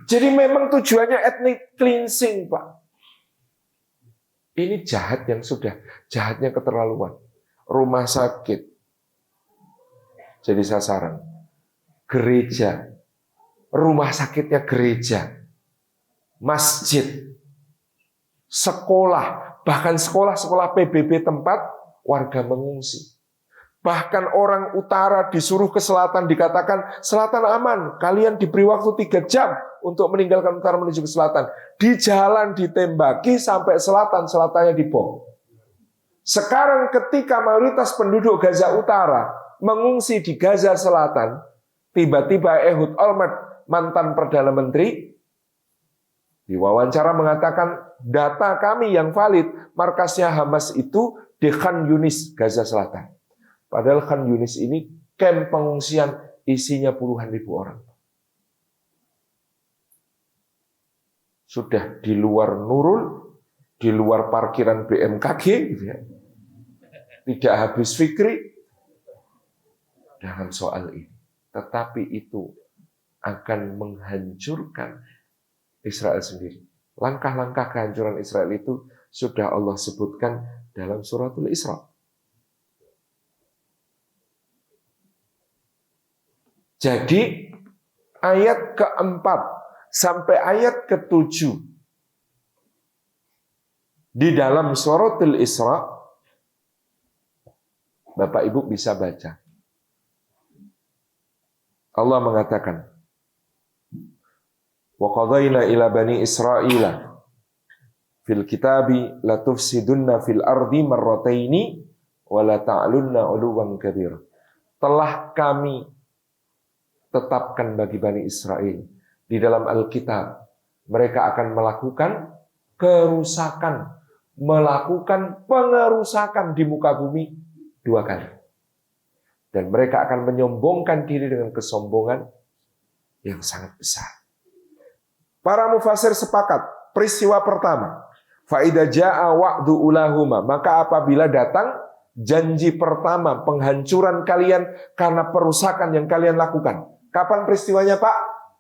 Jadi memang tujuannya ethnic cleansing, Pak. Ini jahat yang sudah, jahatnya keterlaluan. Rumah sakit jadi sasaran. Gereja, rumah sakitnya gereja, masjid, sekolah, bahkan sekolah-sekolah PBB tempat warga mengungsi. Bahkan orang utara disuruh ke selatan, dikatakan selatan aman, kalian diberi waktu 3 jam untuk meninggalkan utara menuju ke selatan. Di jalan ditembaki sampai selatan, selatannya dibom. Sekarang ketika mayoritas penduduk Gaza Utara mengungsi di Gaza Selatan, tiba-tiba Ehud Olmert, mantan Perdana Menteri, diwawancara mengatakan data kami yang valid, markasnya Hamas itu di Khan Yunis, Gaza Selatan. Padahal Khan Yunis ini kamp pengungsian isinya puluhan ribu orang. sudah di luar Nurul, di luar parkiran BMKG, gitu ya. Tidak habis fikri dalam soal ini. Tetapi itu akan menghancurkan Israel sendiri. Langkah-langkah kehancuran Israel itu sudah Allah sebutkan dalam suratul Isra. Jadi ayat keempat sampai ayat ketujuh di dalam suratul Isra, Bapak Ibu bisa baca. Allah mengatakan, wa qadayna ila bani Israila fil kitabi la tufsidunna fil ardi marrataini wa la ta'lunna 'uluwan kabir. Telah kami tetapkan bagi Bani Israel di dalam Alkitab, mereka akan melakukan kerusakan, melakukan pengerusakan di muka bumi 2 kali. Dan mereka akan menyombongkan diri dengan kesombongan yang sangat besar. Para mufasir sepakat, peristiwa pertama, fa idza jaa wa'du ulahuma, maka apabila datang janji pertama penghancuran kalian karena perusakan yang kalian lakukan. Kapan peristiwanya, Pak?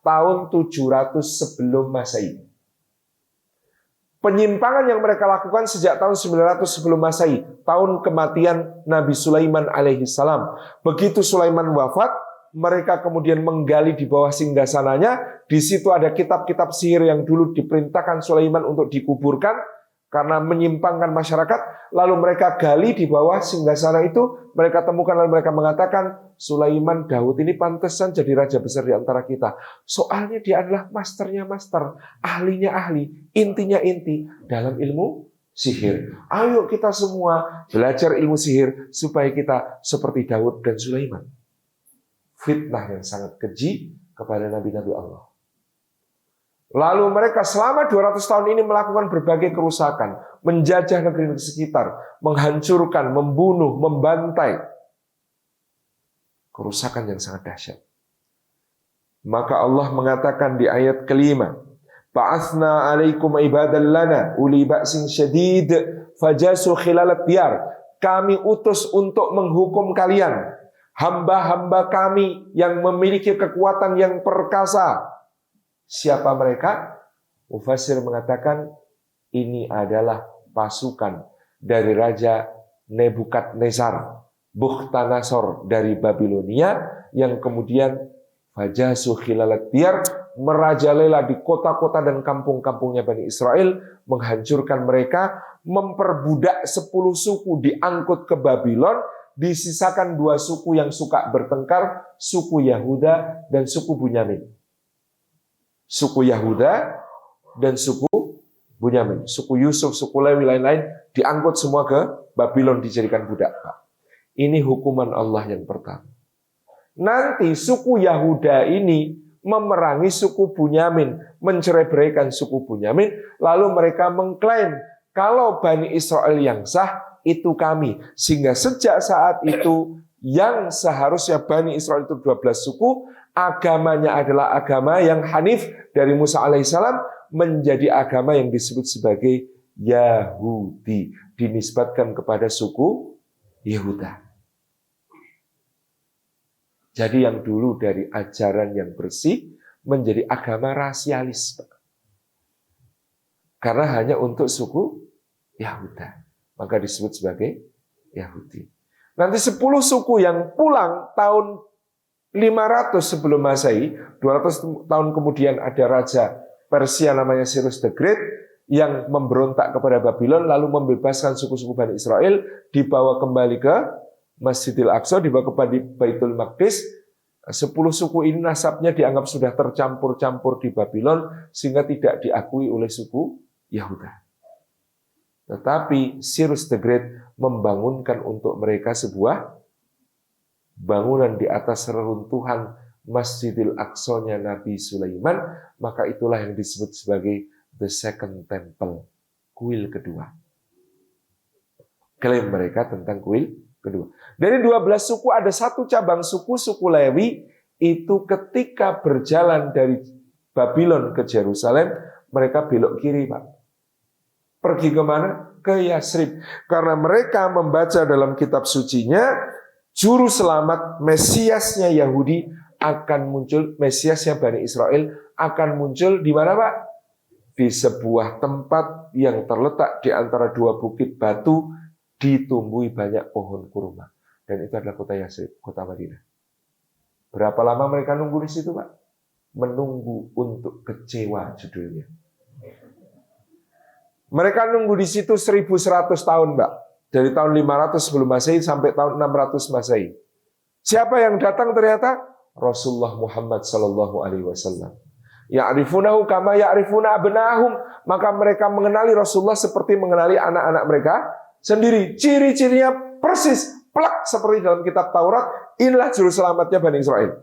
Tahun 700 sebelum Masehi. Penyimpangan yang mereka lakukan sejak tahun 900 sebelum Masehi, tahun kematian Nabi Sulaiman alaihi salam. Begitu Sulaiman wafat, mereka kemudian menggali di bawah singgasananya. Di situ ada kitab-kitab sihir yang dulu diperintahkan Sulaiman untuk dikuburkan karena menyimpangkan masyarakat. Lalu mereka gali di bawah singgasana itu, mereka temukan lalu mereka mengatakan, Sulaiman Daud ini pantesan jadi raja besar di antara kita. Soalnya dia adalah masternya master, ahlinya ahli, intinya inti dalam ilmu sihir. Ayo kita semua belajar ilmu sihir supaya kita seperti Daud dan Sulaiman. Fitnah yang sangat keji kepada nabi-nabi Allah. Lalu mereka selama 200 tahun ini melakukan berbagai kerusakan, menjajah negeri sekitar, menghancurkan, membunuh, membantai. Kerusakan yang sangat dahsyat. Maka Allah mengatakan di ayat kelima, Ba'athna 'alaikum ibadan lana uli ba'sin syadid fajasu khilalat diyar. Kami utus untuk menghukum kalian, hamba-hamba kami yang memiliki kekuatan yang perkasa. Siapa mereka? Mufassir mengatakan ini adalah pasukan dari Raja Nebukadnezar, Bukhtanasor dari Babilonia yang kemudian fajasu khilalat diyar, merajalela di kota-kota dan kampung-kampungnya Bani Israel, menghancurkan mereka, memperbudak 10 suku diangkut ke Babylon, disisakan 2 suku yang suka bertengkar, suku Yahuda dan suku Bunyamin. Suku Yahuda dan suku Bunyamin, suku Yusuf, suku Lewi, lain-lain diangkut semua ke Babylon, dijadikan budak. Ini hukuman Allah yang pertama. Nanti suku Yahuda ini memerangi suku Bunyamin, mencerai-beraikan suku Bunyamin, lalu mereka mengklaim kalau Bani Israel yang sah itu kami. Sehingga sejak saat itu yang seharusnya Bani Israel itu 12 suku, agamanya adalah agama yang hanif dari Musa alaihissalam, menjadi agama yang disebut sebagai Yahudi, dinisbatkan kepada suku Yehuda. Jadi yang dulu dari ajaran yang bersih menjadi agama rasialis, karena hanya untuk suku Yehuda, maka disebut sebagai Yahudi. Nanti 10 suku yang pulang tahun 500 sebelum Masehi, 200 tahun kemudian ada raja Persia namanya Cyrus the Great yang memberontak kepada Babylon lalu membebaskan suku-suku Bani Israel, dibawa kembali ke Masjidil Aqsa, dibawa ke Baitul Maqdis. 10 suku ini nasabnya dianggap sudah tercampur-campur di Babylon sehingga tidak diakui oleh suku Yahuda. Tetapi Cyrus the Great membangunkan untuk mereka sebuah bangunan di atas reruntuhan Masjidil Aqsa-nya Nabi Sulaiman, maka itulah yang disebut sebagai the second temple, kuil kedua. Klaim mereka tentang kuil kedua. Dari 12 suku ada satu cabang suku, suku Lewi, itu ketika berjalan dari Babylon ke Yerusalem, mereka belok kiri, Pak. Pergi kemana? Ke Yasrib. Karena mereka membaca dalam kitab sucinya, juru selamat Mesiasnya Yahudi akan muncul, Mesiasnya Bani Israel akan muncul di mana, Pak? Di sebuah tempat yang terletak di antara dua bukit batu, ditumbuhi banyak pohon kurma. Dan itu adalah kota Yasrib, kota Madinah. Berapa lama mereka nunggu di situ, Pak? Menunggu untuk kecewa judulnya. Mereka nunggu di situ 1100 tahun, Mbak. Dari tahun 500 sebelum Masehi sampai tahun 600 Masehi. Siapa yang datang ternyata? Rasulullah Muhammad sallallahu alaihi wasallam. Ya'rifunahu kama ya'rifuna abna'ahum. Maka mereka mengenali Rasulullah seperti mengenali anak-anak mereka sendiri. Ciri-cirinya persis, plak seperti dalam kitab Taurat. Inilah juru selamatnya Bani Israel.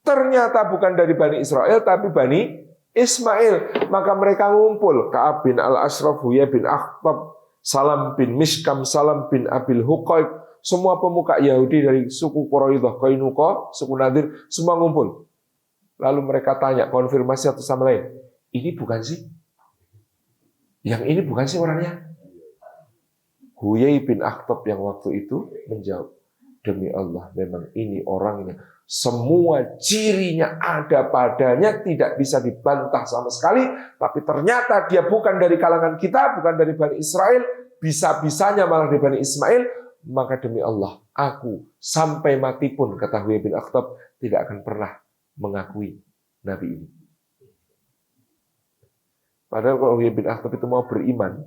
Ternyata bukan dari Bani Israel, tapi Bani Ismail. Maka mereka ngumpul. Ka'ab bin Al-Ashraf, Huyai bin Akhtab, Salam bin Mishkam, Salam bin Abil Huqaib. Semua pemuka Yahudi dari suku Quraidah, Qainuqa, suku Nadir, semua ngumpul. Lalu mereka tanya, konfirmasi satu sama lain. Ini bukan sih? Yang ini bukan sih orangnya? Huyai bin Akhtab yang waktu itu menjawab, demi Allah, memang ini orangnya. Semua cirinya ada padanya, tidak bisa dibantah sama sekali. Tapi ternyata dia bukan dari kalangan kita, bukan dari Bani Israel. Bisa-bisanya malah dari Bani Ismail. Maka demi Allah, aku sampai mati pun, kata Huyai bin Akhtab, tidak akan pernah mengakui Nabi ini. Padahal kalau Huyai bin Akhtab itu mau beriman,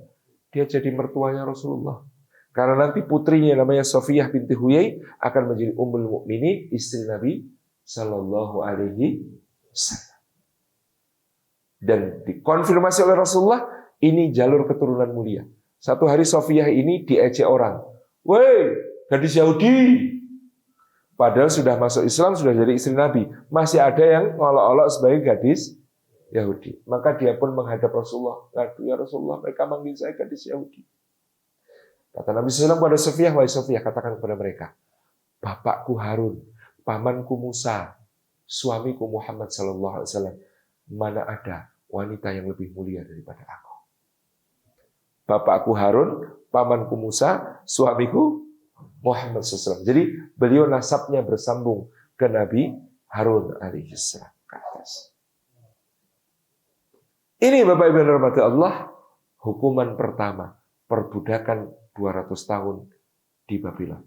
dia jadi mertuanya Rasulullah. Karena nanti putrinya namanya Sofiyah binti Huyai akan menjadi Ummul Mukminin, istri Nabi Sallallahu Alaihi Wasallam. Dan dikonfirmasi oleh Rasulullah, ini jalur keturunan mulia. Satu hari Sofiyah ini diejek orang. Woi, gadis Yahudi. Padahal sudah masuk Islam, sudah jadi istri Nabi. Masih ada yang ngolok-olok sebagai gadis Yahudi. Maka dia pun menghadap Rasulullah. Ngadu, ya Rasulullah, mereka manggil saya gadis Yahudi. Kata Nabi SAW kepada Sofiyah, wahai Sofiyah, katakan kepada mereka, bapakku Harun, pamanku Musa, suamiku Muhammad SAW, mana ada wanita yang lebih mulia daripada aku. Bapakku Harun, pamanku Musa, suamiku Muhammad SAW. Jadi beliau nasabnya bersambung ke Nabi Harun alaihissalam ke atas. Ini Bapak Ibu yang dirahmati Allah, hukuman pertama, perbudakan 200 tahun di Babylon.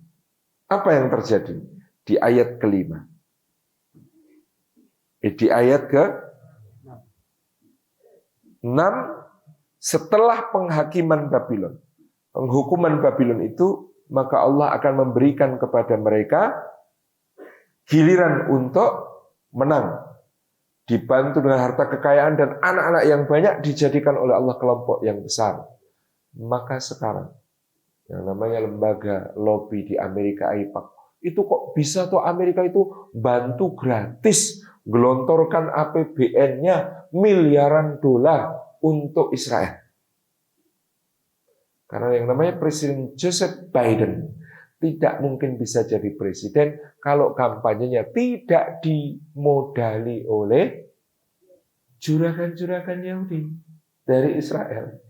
Apa yang terjadi? Di ayat kelima. Di ayat ke-6, setelah penghakiman Babylon, penghukuman Babylon itu, maka Allah akan memberikan kepada mereka giliran untuk menang. Dibantu dengan harta kekayaan dan anak-anak yang banyak, dijadikan oleh Allah kelompok yang besar. Maka sekarang, yang namanya lembaga lobby di Amerika AIPAC, itu kok bisa tuh Amerika itu bantu gratis gelontorkan APBN-nya miliaran dolar untuk Israel. Karena yang namanya Presiden Joseph Biden tidak mungkin bisa jadi presiden kalau kampanyenya tidak dimodali oleh juragan-juragan Yahudi dari Israel.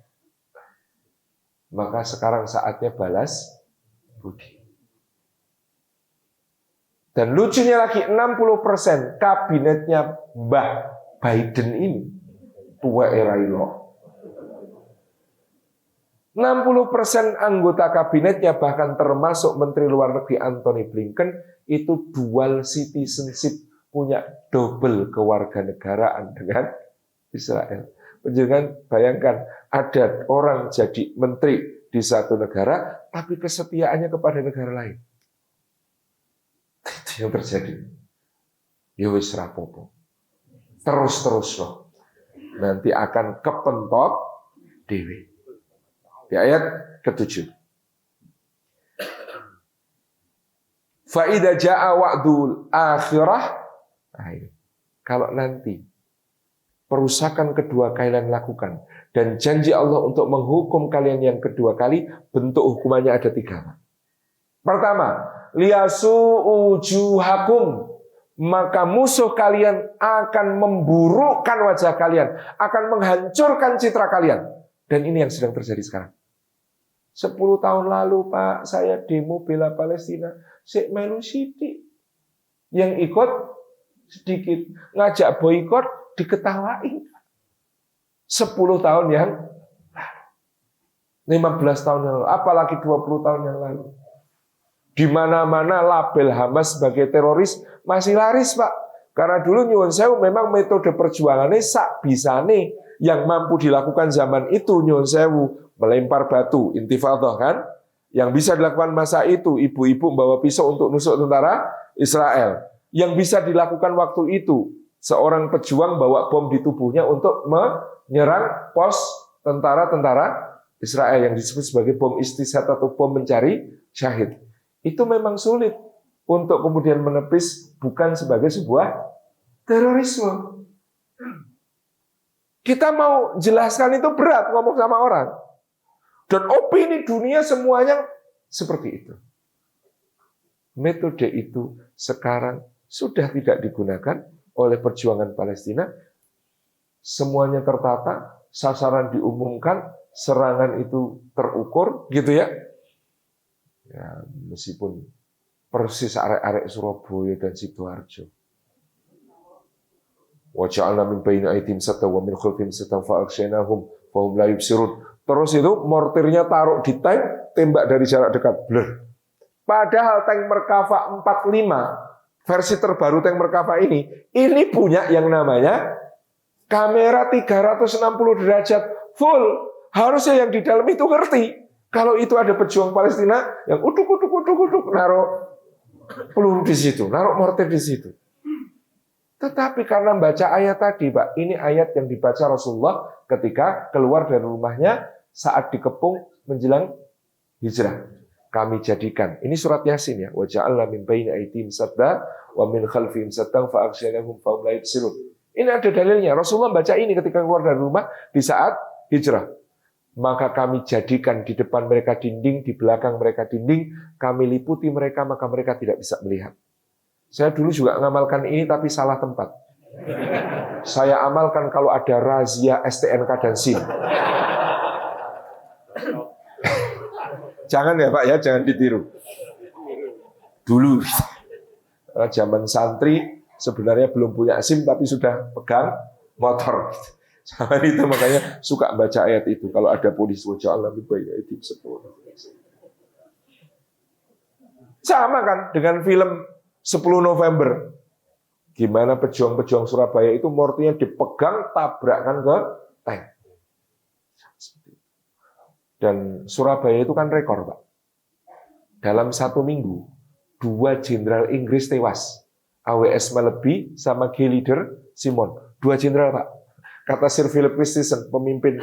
Maka sekarang saatnya balas budi. Dan lucunya lagi 60% kabinetnya Mbah Biden ini tua era ilo. 60% anggota kabinetnya, bahkan termasuk Menteri Luar Negeri Antony Blinken, itu dual citizenship, punya double kewarganegaraan dengan Israel. Jangan bayangkan ada orang jadi menteri di satu negara, tapi kesetiaannya kepada negara lain. Itu yang terjadi. Ya wis rapopo. Terus loh. Nanti akan kepentok dewe. Di ayat ke-7. Fa idza jaa wa'dul akhirah. Kalau nanti perusakan kedua kalian lakukan dan janji Allah untuk menghukum kalian yang kedua kali, bentuk hukumannya ada 3. Pertama, liyasu ujuhakum, maka musuh kalian akan memburukkan wajah kalian, akan menghancurkan citra kalian. Dan ini yang sedang terjadi sekarang. 10 tahun lalu, Pak, saya demo bela Palestina. Sik melu sithik. Yang ikut sedikit. Ngajak boikot diketawain. 10 tahun yang lalu. 15 tahun yang lalu. Apalagi 20 tahun yang lalu. Di mana-mana label Hamas sebagai teroris masih laris, Pak. Karena dulu nyuwun sewu memang metode perjuangannya sak bisane yang mampu dilakukan zaman itu nyuwun sewu, melempar batu, intifadhah kan? Yang bisa dilakukan masa itu, ibu-ibu membawa pisau untuk nusuk tentara Israel. Yang bisa dilakukan waktu itu, seorang pejuang bawa bom di tubuhnya untuk menyerang pos tentara-tentara Israel yang disebut sebagai bom istishad atau bom mencari syahid. Itu memang sulit untuk kemudian menepis bukan sebagai sebuah terorisme. Kita mau jelaskan itu berat ngomong sama orang. Dan opini dunia semuanya seperti itu. Metode itu sekarang sudah tidak digunakan oleh perjuangan Palestina. Semuanya tertata, sasaran diumumkan, serangan itu terukur, gitu ya. Ya, meskipun persis arek-arek Surabaya dan Sidoarjo. Wa ja'alna min baini aydihim saddan wa min khalfihim saddan fa aghshaynahum fa hum la yubsirun. Terus itu mortirnya taruh di tank, tembak dari jarak dekat, blur. Padahal tank Merkava 45 versi terbaru tank Merkava ini punya yang namanya kamera 360 derajat full. Harusnya yang di dalam itu ngerti. Kalau itu ada pejuang Palestina yang uduk naruh peluru di situ, naruh mortir di situ. Tetapi karena baca ayat tadi, Pak, ini ayat yang dibaca Rasulullah ketika keluar dari rumahnya saat dikepung menjelang hijrah. Kami jadikan, ini surat Yasin ya, wa ja'alna min baini aydihim sadda wa min khalfihim saddan fa aghshaynahum fa hum la yubsirun. Ini ada dalilnya. Rasulullah baca ini ketika keluar dari rumah di saat hijrah. Maka kami jadikan di depan mereka dinding, di belakang mereka dinding, kami liputi mereka, maka mereka tidak bisa melihat. Saya dulu juga mengamalkan ini, tapi salah tempat. Saya amalkan kalau ada razia STNK dan SIM. Jangan ya Pak ya, jangan ditiru. Dulu, zaman santri, sebenarnya belum punya SIM, tapi sudah pegang motor. Sama itu makanya suka baca ayat itu. Kalau ada polisi wajah Allah lebih baik itu sama kan dengan film 10 November. Gimana pejuang-pejuang Surabaya itu mortinya dipegang, tabrakkan ke tank. Dan Surabaya itu kan rekor, Pak. Dalam 1 minggu, 2 jenderal Inggris tewas. AWS Maleby sama G. Leader Simon. 2 jenderal, Pak. Kata Sir Philip Christensen, pemimpin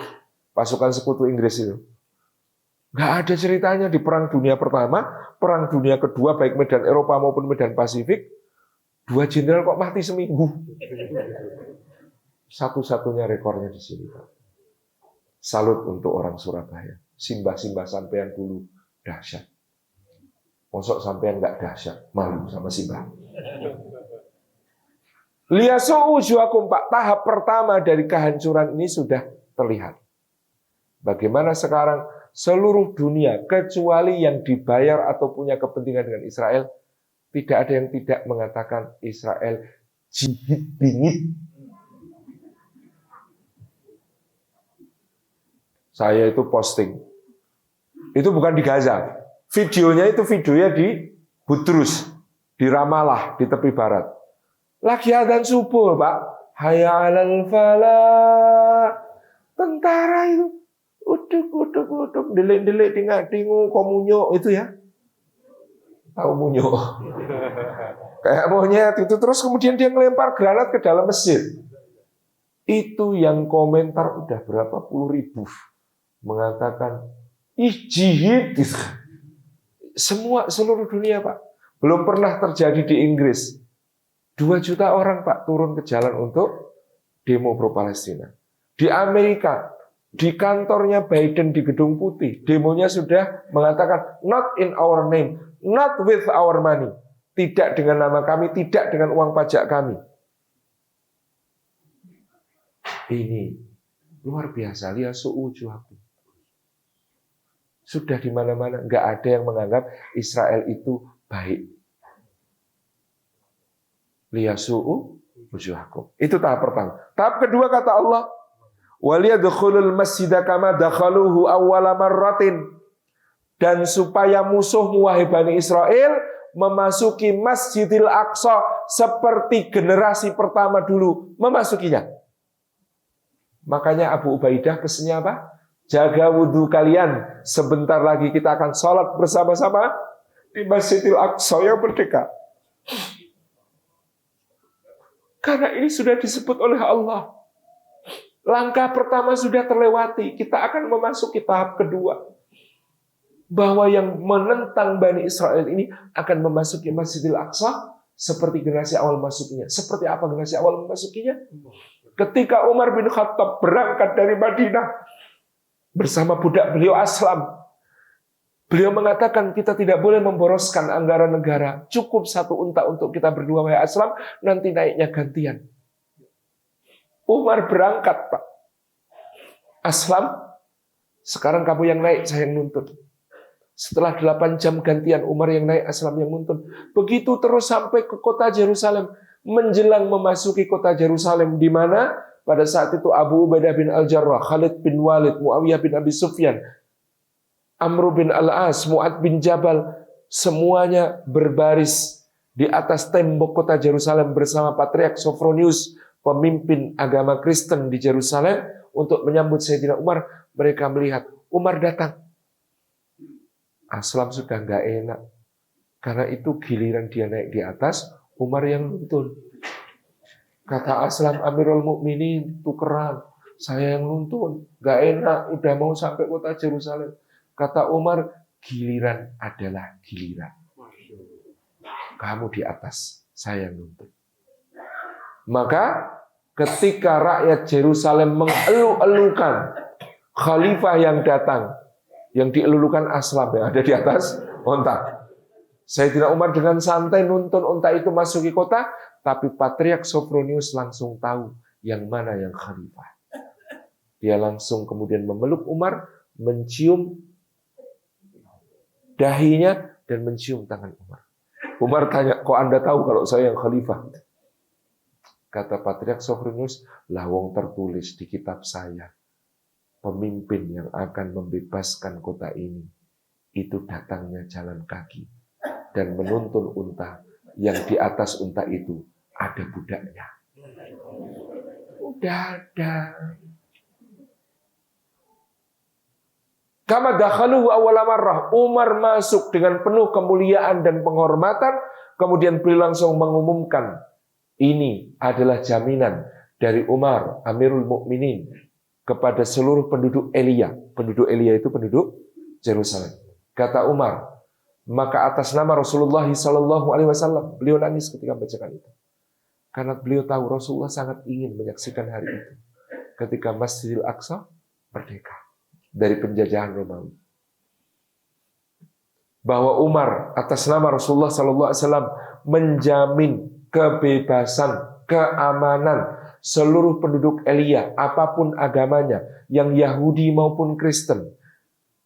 pasukan sekutu Inggris itu. Nggak ada ceritanya di Perang Dunia Pertama, Perang Dunia Kedua, baik medan Eropa maupun medan Pasifik, 2 jenderal kok mati seminggu. Satu-satunya rekornya di sini, Pak. Salut untuk orang Surabaya. Simbah-simbah sampean dulu dahsyat. Mosok sampean nggak dahsyat, malu sama simbah. Liyasu ujuakum, Pak. Tahap pertama dari kehancuran ini sudah terlihat. Bagaimana sekarang seluruh dunia, kecuali yang dibayar atau punya kepentingan dengan Israel, tidak ada yang tidak mengatakan Israel jihad bingit. Saya itu posting. Itu bukan di Gaza. Videonya itu videonya di Budrus, di Ramallah, di tepi barat. Lagi adzan subuh, Pak. Hayya 'alal falah. Tentara itu uduk, delik-delik, tinggal komunyo itu ya. Tahu munyo. Kayak monyet itu, terus kemudian dia ngelempar granat ke dalam masjid. Itu yang komentar udah berapa puluh ribu. Mengatakan, jihad. Semua, seluruh dunia, Pak. Belum pernah terjadi di Inggris. 2 juta orang, Pak, turun ke jalan untuk demo pro-Palestina. Di Amerika, di kantornya Biden di Gedung Putih, demonya sudah mengatakan, not in our name, not with our money. tidak dengan nama kami, tidak dengan uang pajak kami. Ini luar biasa, lihat su'ujuhakum. Sudah di mana-mana, nggak ada yang menganggap Israel itu baik. Liyasu'u wujuhakum. Itu tahap pertama. Tahap kedua kata Allah, waliyadkhulul masjida kama dakhaluhu awwala marratin. Dan supaya musuhmu wahai Bani Israel memasuki Masjidil Aqsa seperti generasi pertama dulu memasukinya. Makanya Abu Ubaidah pesannya apa? Jaga wudhu kalian. Sebentar lagi kita akan sholat bersama-sama di Masjidil Aqsa yang merdeka. Karena ini sudah disebut oleh Allah. Langkah pertama sudah terlewati. Kita akan memasuki tahap kedua. Bahwa yang menentang Bani Israel ini akan memasuki Masjidil Aqsa seperti generasi awal masuknya. Seperti apa generasi awal memasukinya? Ketika Umar bin Khattab berangkat dari Madinah bersama budak beliau Aslam, beliau mengatakan kita tidak boleh memboroskan anggaran negara. Cukup satu unta untuk kita berdua, wahai Aslam, nanti naiknya gantian. Umar berangkat, Pak. Aslam, sekarang kamu yang naik, saya yang nuntun. Setelah 8 jam gantian, Umar yang naik, Aslam yang nuntun. Begitu terus sampai ke kota Yerusalem. Menjelang memasuki kota Yerusalem, di mana pada saat itu Abu Ubaidah bin Al-Jarrah, Khalid bin Walid, Muawiyah bin Abi Sufyan, Amr bin Al-As, Mu'ad bin Jabal, semuanya berbaris di atas tembok kota Yerusalem bersama Patriark Sophronius, pemimpin agama Kristen di Yerusalem, untuk menyambut Sayyidina Umar. Mereka melihat Umar datang. Aslam sudah nggak enak. Karena itu giliran dia naik di atas, Umar yang nuntun. Kata Aslam, Amirul Mukminin, tukeran. Saya yang nuntun. Nggak enak, udah mau sampai kota Yerusalem. Kata Umar, giliran adalah giliran. Kamu di atas, saya yang nuntun. Maka ketika rakyat Yerusalem mengeluh-elukan khalifah yang datang, yang dielulukan Aslam yang ada di atas onta. Sayyidina Umar dengan santai nuntun onta itu masuki kota, tapi Patriark Sophronius langsung tahu yang mana yang khalifah. Dia langsung kemudian memeluk Umar, mencium dahinya dan mencium tangan Umar. Umar tanya, kok Anda tahu kalau saya yang khalifah? Kata Patriark Sophronius, lah wong tertulis di kitab saya, pemimpin yang akan membebaskan kota ini, itu datangnya jalan kaki dan menuntun unta, yang di atas unta itu ada budaknya. Udah ada. Kama dakhaluhu awwala marrah. Umar masuk dengan penuh kemuliaan dan penghormatan, kemudian beliau langsung mengumumkan, ini adalah jaminan dari Umar, Amirul Mukminin, kepada seluruh penduduk Elia. Penduduk Elia itu penduduk Yerusalem. Kata Umar, maka atas nama Rasulullah SAW, beliau nangis ketika membacakan itu. Karena beliau tahu Rasulullah sangat ingin menyaksikan hari itu. Ketika Masjidil Aqsa merdeka dari penjajahan Romawi. Bahwa Umar atas nama Rasulullah SAW menjamin kebebasan, keamanan seluruh penduduk Elia, apapun agamanya, yang Yahudi maupun Kristen.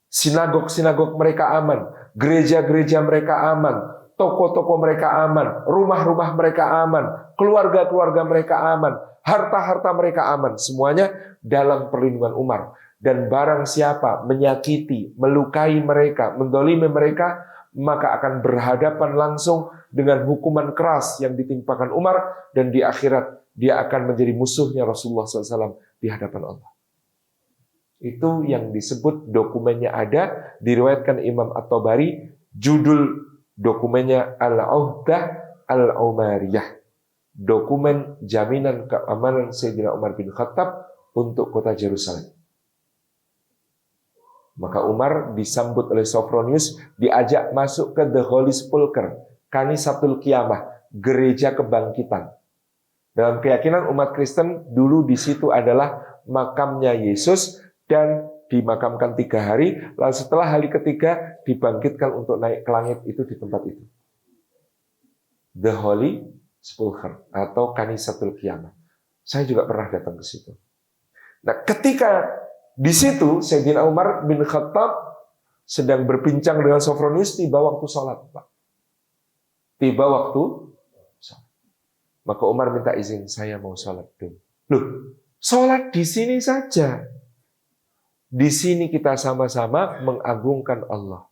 Sinagog-sinagog mereka aman, gereja-gereja mereka aman, toko-toko mereka aman, rumah-rumah mereka aman, keluarga-keluarga mereka aman, harta-harta mereka aman, semuanya dalam perlindungan Umar. Dan barang siapa menyakiti, melukai mereka, mendolimi mereka, maka akan berhadapan langsung dengan hukuman keras yang ditimpakan Umar, dan di akhirat dia akan menjadi musuhnya Rasulullah SAW di hadapan Allah. Itu yang disebut dokumennya ada, diriwayatkan Imam At-Tabari, judul dokumennya Al-Uhdah Al-Umariyah. Dokumen jaminan keamanan Sayyidina Umar bin Khattab untuk kota Yerusalem. Maka Umar disambut oleh Sophronius, diajak masuk ke The Holy Sepulchre, Kanisatul Qiyamah, gereja kebangkitan. Dalam keyakinan umat Kristen, dulu di situ adalah makamnya Yesus, dan dimakamkan 3 hari, lalu setelah hari ketiga dibangkitkan untuk naik ke langit, itu di tempat itu. The Holy Sepulchre atau Kanisatul Qiyamah. Saya juga pernah datang ke situ. Nah, ketika di situ Sayyidina Umar bin Khattab sedang berbincang dengan Sophronius, tiba waktu sholat, Pak. Tiba waktu sholat. Maka Umar minta izin, saya mau sholat dulu. Loh, sholat di sini saja. Di sini kita sama-sama mengagungkan Allah.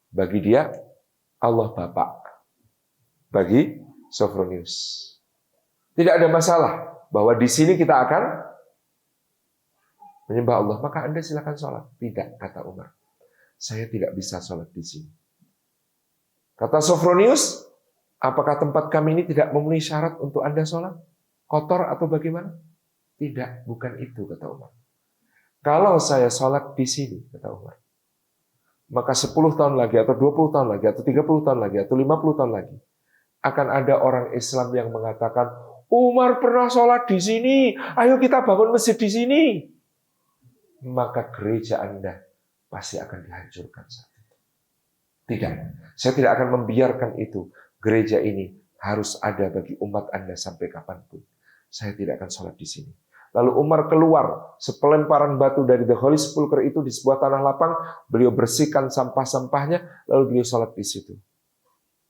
Bagi dia, Allah Bapa. Bagi Sophronius. Tidak ada masalah bahwa di sini kita akan menyembah Allah. Maka Anda silakan sholat. Tidak, kata Umar. Saya tidak bisa sholat di sini. Kata Sophronius, apakah tempat kami ini tidak memenuhi syarat untuk Anda sholat? Kotor atau bagaimana? Tidak, bukan itu, kata Umar. Kalau saya sholat di sini, kata Umar, maka 10 tahun lagi, atau 20 tahun lagi, atau 30 tahun lagi, atau 50 tahun lagi, akan ada orang Islam yang mengatakan, Umar pernah sholat di sini, ayo kita bangun masjid di sini. Maka gereja Anda pasti akan dihancurkan saat itu. Tidak, saya tidak akan membiarkan itu. Gereja ini harus ada bagi umat Anda sampai kapanpun. Saya tidak akan sholat di sini. Lalu Umar keluar sepelemparan batu dari The Holy Sepulchre itu di sebuah tanah lapang. Beliau bersihkan sampah-sampahnya, lalu beliau sholat di situ.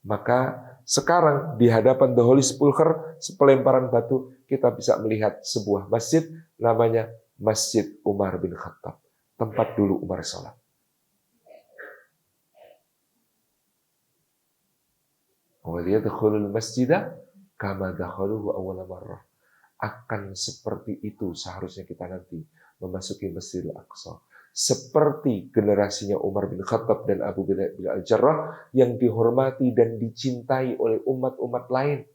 Maka sekarang di hadapan The Holy Sepulchre, sepelemparan batu, kita bisa melihat sebuah masjid namanya Masjid Umar bin Khattab. Tempat dulu Umar sholat. وَلْيَدْخُلُوا الْمَسْجِدَ كَمَا دَخَلُوهُ أَوَّلَ مَرَّةٍ. Akan seperti itu seharusnya kita nanti memasuki Masjidil Aqsa. Seperti generasinya Umar bin Khattab dan Abu Bakar bin Al-Jarrah yang dihormati dan dicintai oleh umat-umat lain.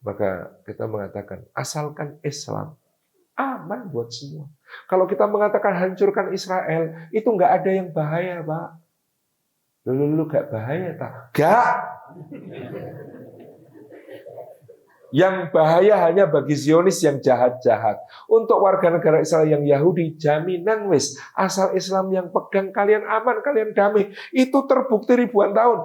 Maka kita mengatakan, asalkan Islam, aman buat semua. Kalau kita mengatakan hancurkan Israel, itu nggak ada yang bahaya, Pak. Lu gak bahaya, tak? Gak. Yang bahaya hanya bagi Zionis yang jahat-jahat. Untuk warga negara Israel yang Yahudi, jaminan wis. Asal Islam yang pegang, kalian aman, kalian damai. Itu terbukti ribuan tahun.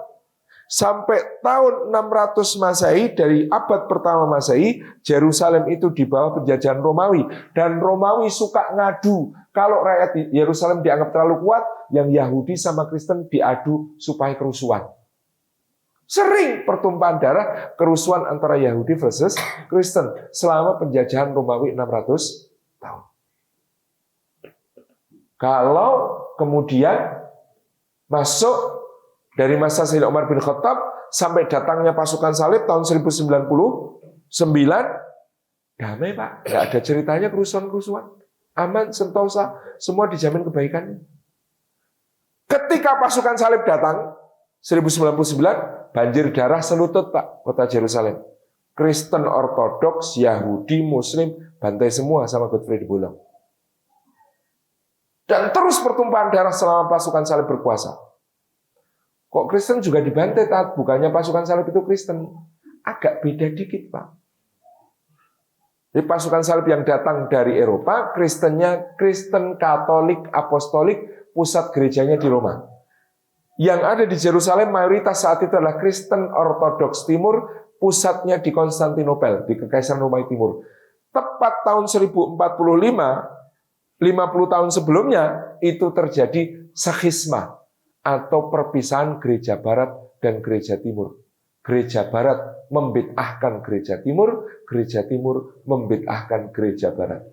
Sampai tahun 600 Masehi, dari abad pertama Masehi, Yerusalem itu di bawah penjajahan Romawi. Dan Romawi suka ngadu. Kalau rakyat Yerusalem dianggap terlalu kuat, yang Yahudi sama Kristen diadu supaya kerusuhan. Sering pertumpahan darah, kerusuhan antara Yahudi versus Kristen selama penjajahan Romawi 600 tahun. Kalau kemudian masuk dari masa Sayyidina Umar bin Khattab sampai datangnya pasukan salib tahun 1099, damai Pak, nggak ada ceritanya kerusuhan-kerusuhan, aman, sentosa, semua dijamin kebaikannya. Ketika pasukan salib datang 1099, banjir darah selutut Pak, kota Yerusalem. Kristen, Ortodoks, Yahudi, Muslim, bantai semua sama Godfrey di Bolong. Dan terus pertumpahan darah selama pasukan salib berkuasa. Kok Kristen juga dibantai, Tat? Bukannya pasukan salib itu Kristen. Agak beda dikit, Pak. Jadi pasukan salib yang datang dari Eropa, Kristennya Kristen Katolik Apostolik, pusat gerejanya di Roma. Yang ada di Yerusalem mayoritas saat itu adalah Kristen Ortodoks Timur, pusatnya di Konstantinopel, di Kekaisaran Romawi Timur. Tepat tahun 1045, 50 tahun sebelumnya, itu terjadi schisma atau perpisahan gereja Barat dan gereja Timur. Gereja Barat membid'ahkan gereja Timur membid'ahkan gereja Barat.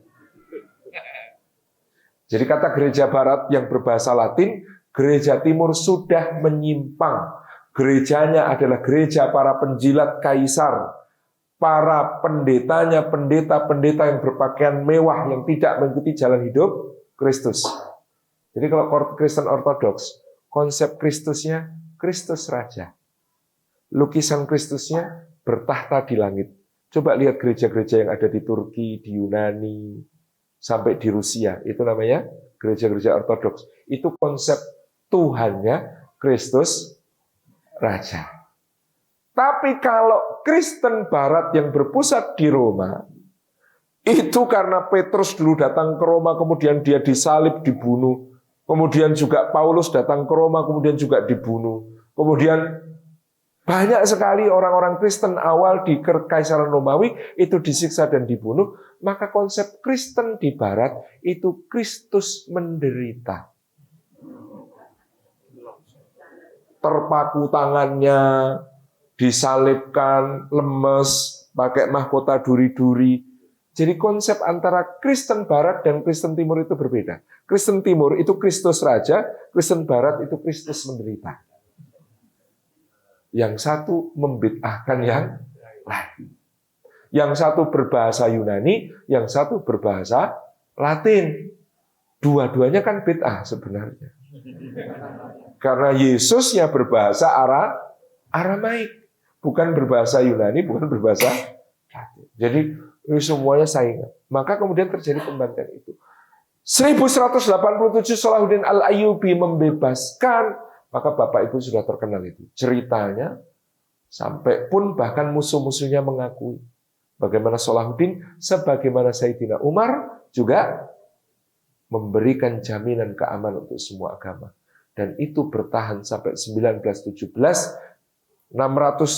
Jadi kata gereja Barat yang berbahasa Latin, gereja Timur sudah menyimpang. Gerejanya adalah gereja para penjilat kaisar. Para pendetanya, pendeta-pendeta yang berpakaian mewah, yang tidak mengikuti jalan hidup Kristus. Jadi kalau Kristen Ortodoks, konsep Kristusnya, Kristus Raja. Lukisan Kristusnya bertahta di langit. Coba lihat gereja-gereja yang ada di Turki, di Yunani, sampai di Rusia. Itu namanya gereja-gereja Ortodoks. Itu konsep Tuhannya Kristus Raja. Tapi kalau Kristen Barat yang berpusat di Roma, itu karena Petrus dulu datang ke Roma, kemudian dia disalib, dibunuh. Kemudian juga Paulus datang ke Roma, kemudian juga dibunuh. Kemudian banyak sekali orang-orang Kristen awal di Kekaisaran Romawi itu disiksa dan dibunuh. Maka konsep Kristen di Barat itu Kristus menderita. Terpaku tangannya, disalibkan, lemes, pakai mahkota duri-duri. Jadi konsep antara Kristen Barat dan Kristen Timur itu berbeda. Kristen Timur itu Kristus Raja, Kristen Barat itu Kristus menderita. Yang satu membid'ahkan yang lain. Yang satu berbahasa Yunani, yang satu berbahasa Latin. Dua-duanya kan bid'ah sebenarnya. Karena Yesus ya berbahasa Aramaik, bukan berbahasa Yunani, bukan berbahasa Latin. Jadi ini semuanya saingan. Maka kemudian terjadi pembantaian itu. 1187 Salahuddin Al-Ayyubi membebaskan, maka Bapak Ibu sudah terkenal itu. Ceritanya sampai pun bahkan musuh-musuhnya mengakui bagaimana Salahuddin sebagaimana Sayyidina Umar juga memberikan jaminan keamanan untuk semua agama. Dan itu bertahan sampai 1917, 600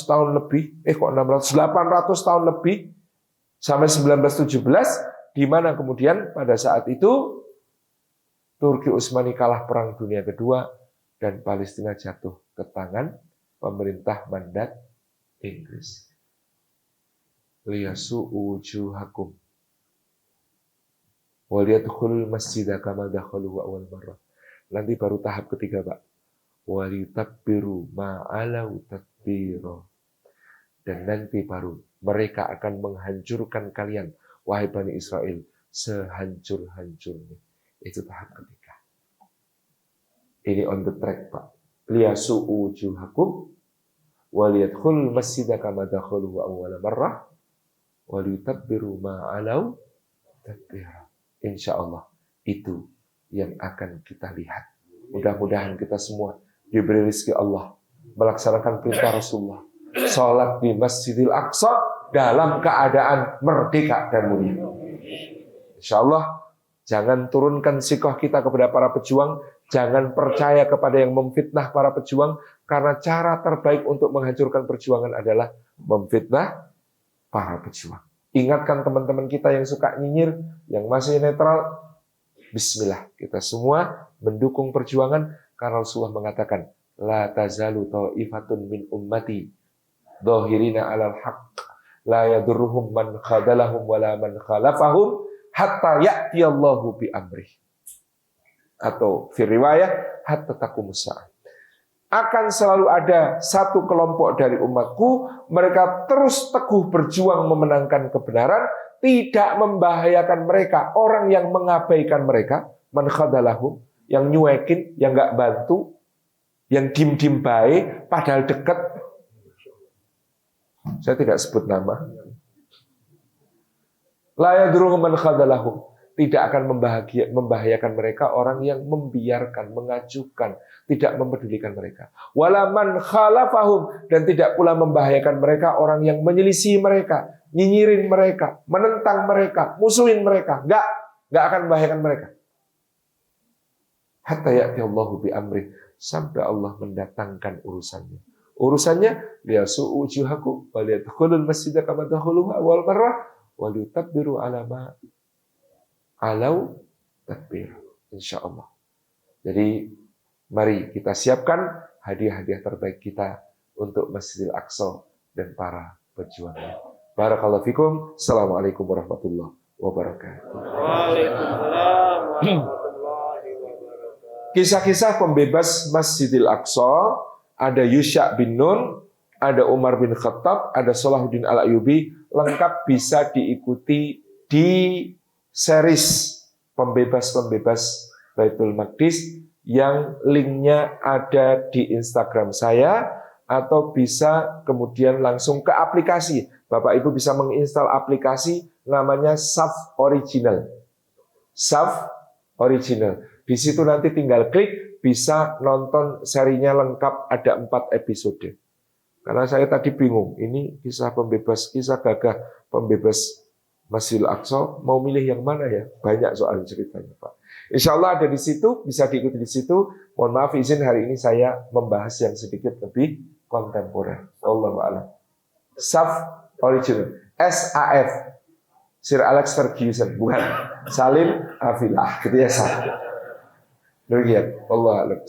tahun lebih, 800 tahun lebih, sampai 1917, di mana kemudian pada saat itu Turki Utsmani kalah Perang Dunia Kedua dan Palestina jatuh ke tangan pemerintah mandat Inggris. Liyasu'u wujuhakum waliyadkhulul masjida kama dakhaluhu awwal marrah. Nanti baru tahap ketiga, Pak. Walitabbiru ma'alau tadbira. Dan nanti baru mereka akan menghancurkan kalian, wahai Bani Israel, sehancur-hancurnya. Itu tahap ketiga. Ini on the track, Pak. Liyasu'u wujuhakum waliyadkhulul masjida kama dakhaluhu awwal marrah walitabbiru ma'alau tadbira. Insyaallah itu yang akan kita lihat. Mudah-mudahan kita semua diberi rezeki Allah melaksanakan perintah Rasulullah, sholat di Masjidil Aqsa dalam keadaan merdeka dan mulia. Insyaallah jangan turunkan sikoh kita kepada para pejuang, jangan percaya kepada yang memfitnah para pejuang, karena cara terbaik untuk menghancurkan perjuangan adalah memfitnah para pejuang. Ingatkan teman-teman kita yang suka nyinyir, yang masih netral, bismillah, kita semua mendukung perjuangan karena Rasulullah mengatakan, la tazalu ta'ifatun min ummati dhahirina 'alal haqq la yadurruhum man khadalahum wala man khalafahum hatta ya'tiyallahu bi amrih. Atau fi riwayah hatta taqumus saah. Akan selalu ada satu kelompok dari umatku, mereka terus teguh berjuang memenangkan kebenaran, tidak membahayakan mereka, orang yang mengabaikan mereka, man khadalahum, yang nyuekin, yang nggak bantu, yang dim-dim baik, padahal dekat. Saya tidak sebut nama. La yadurruhum man khadalahum, tidak akan membahayakan mereka orang yang membiarkan, mengacuhkan, tidak mempedulikan mereka. Wala man khalafahum, dan tidak pula membahayakan mereka orang yang menyelisih mereka, nyinyirin mereka, menentang mereka, musuhin mereka. Enggak akan membahayakan mereka. Hatta ya'tiyallahu bi amri, sampai Allah mendatangkan urusannya. Urusannya liyasu'u wujuhakum wa liyadkhulul masjida kama dakhaluhu awwal marrah wa liyatabbiru 'ala ma alau takbir, insyaallah. Jadi mari kita siapkan hadiah-hadiah terbaik kita untuk Masjidil Aqsa dan para pejuangnya. Barakallahu fikum. Assalamualaikum warahmatullahi wabarakatuh. Waalaikumsalam warahmatullahi wabarakatuh. Kisah-kisah pembebas Masjidil Aqsa, ada Yusha bin Nun, ada Umar bin Khattab, ada Salahuddin Al-Ayyubi, lengkap bisa diikuti di series pembebas-pembebas Baitul Maqdis yang linknya ada di Instagram saya, atau bisa kemudian langsung ke aplikasi. Bapak Ibu bisa menginstal aplikasi namanya Saf Original. Saf Original. Di situ nanti tinggal klik, bisa nonton serinya lengkap, ada 4 episode. Karena saya tadi bingung, ini kisah pembebas, kisah gagah pembebas Masjidil Aqsa, mau milih yang mana ya? Banyak soal ceritanya, Pak. Insya Allah ada di situ, bisa diikuti di situ. Mohon maaf izin hari ini saya membahas yang sedikit lebih kontemporer. Wallahu a'lam. SAF original. SAF. Sir Alex Ferguson, bukan. Salim Afilah, gitu ya SAF. Demikian. Wallahu a'lam.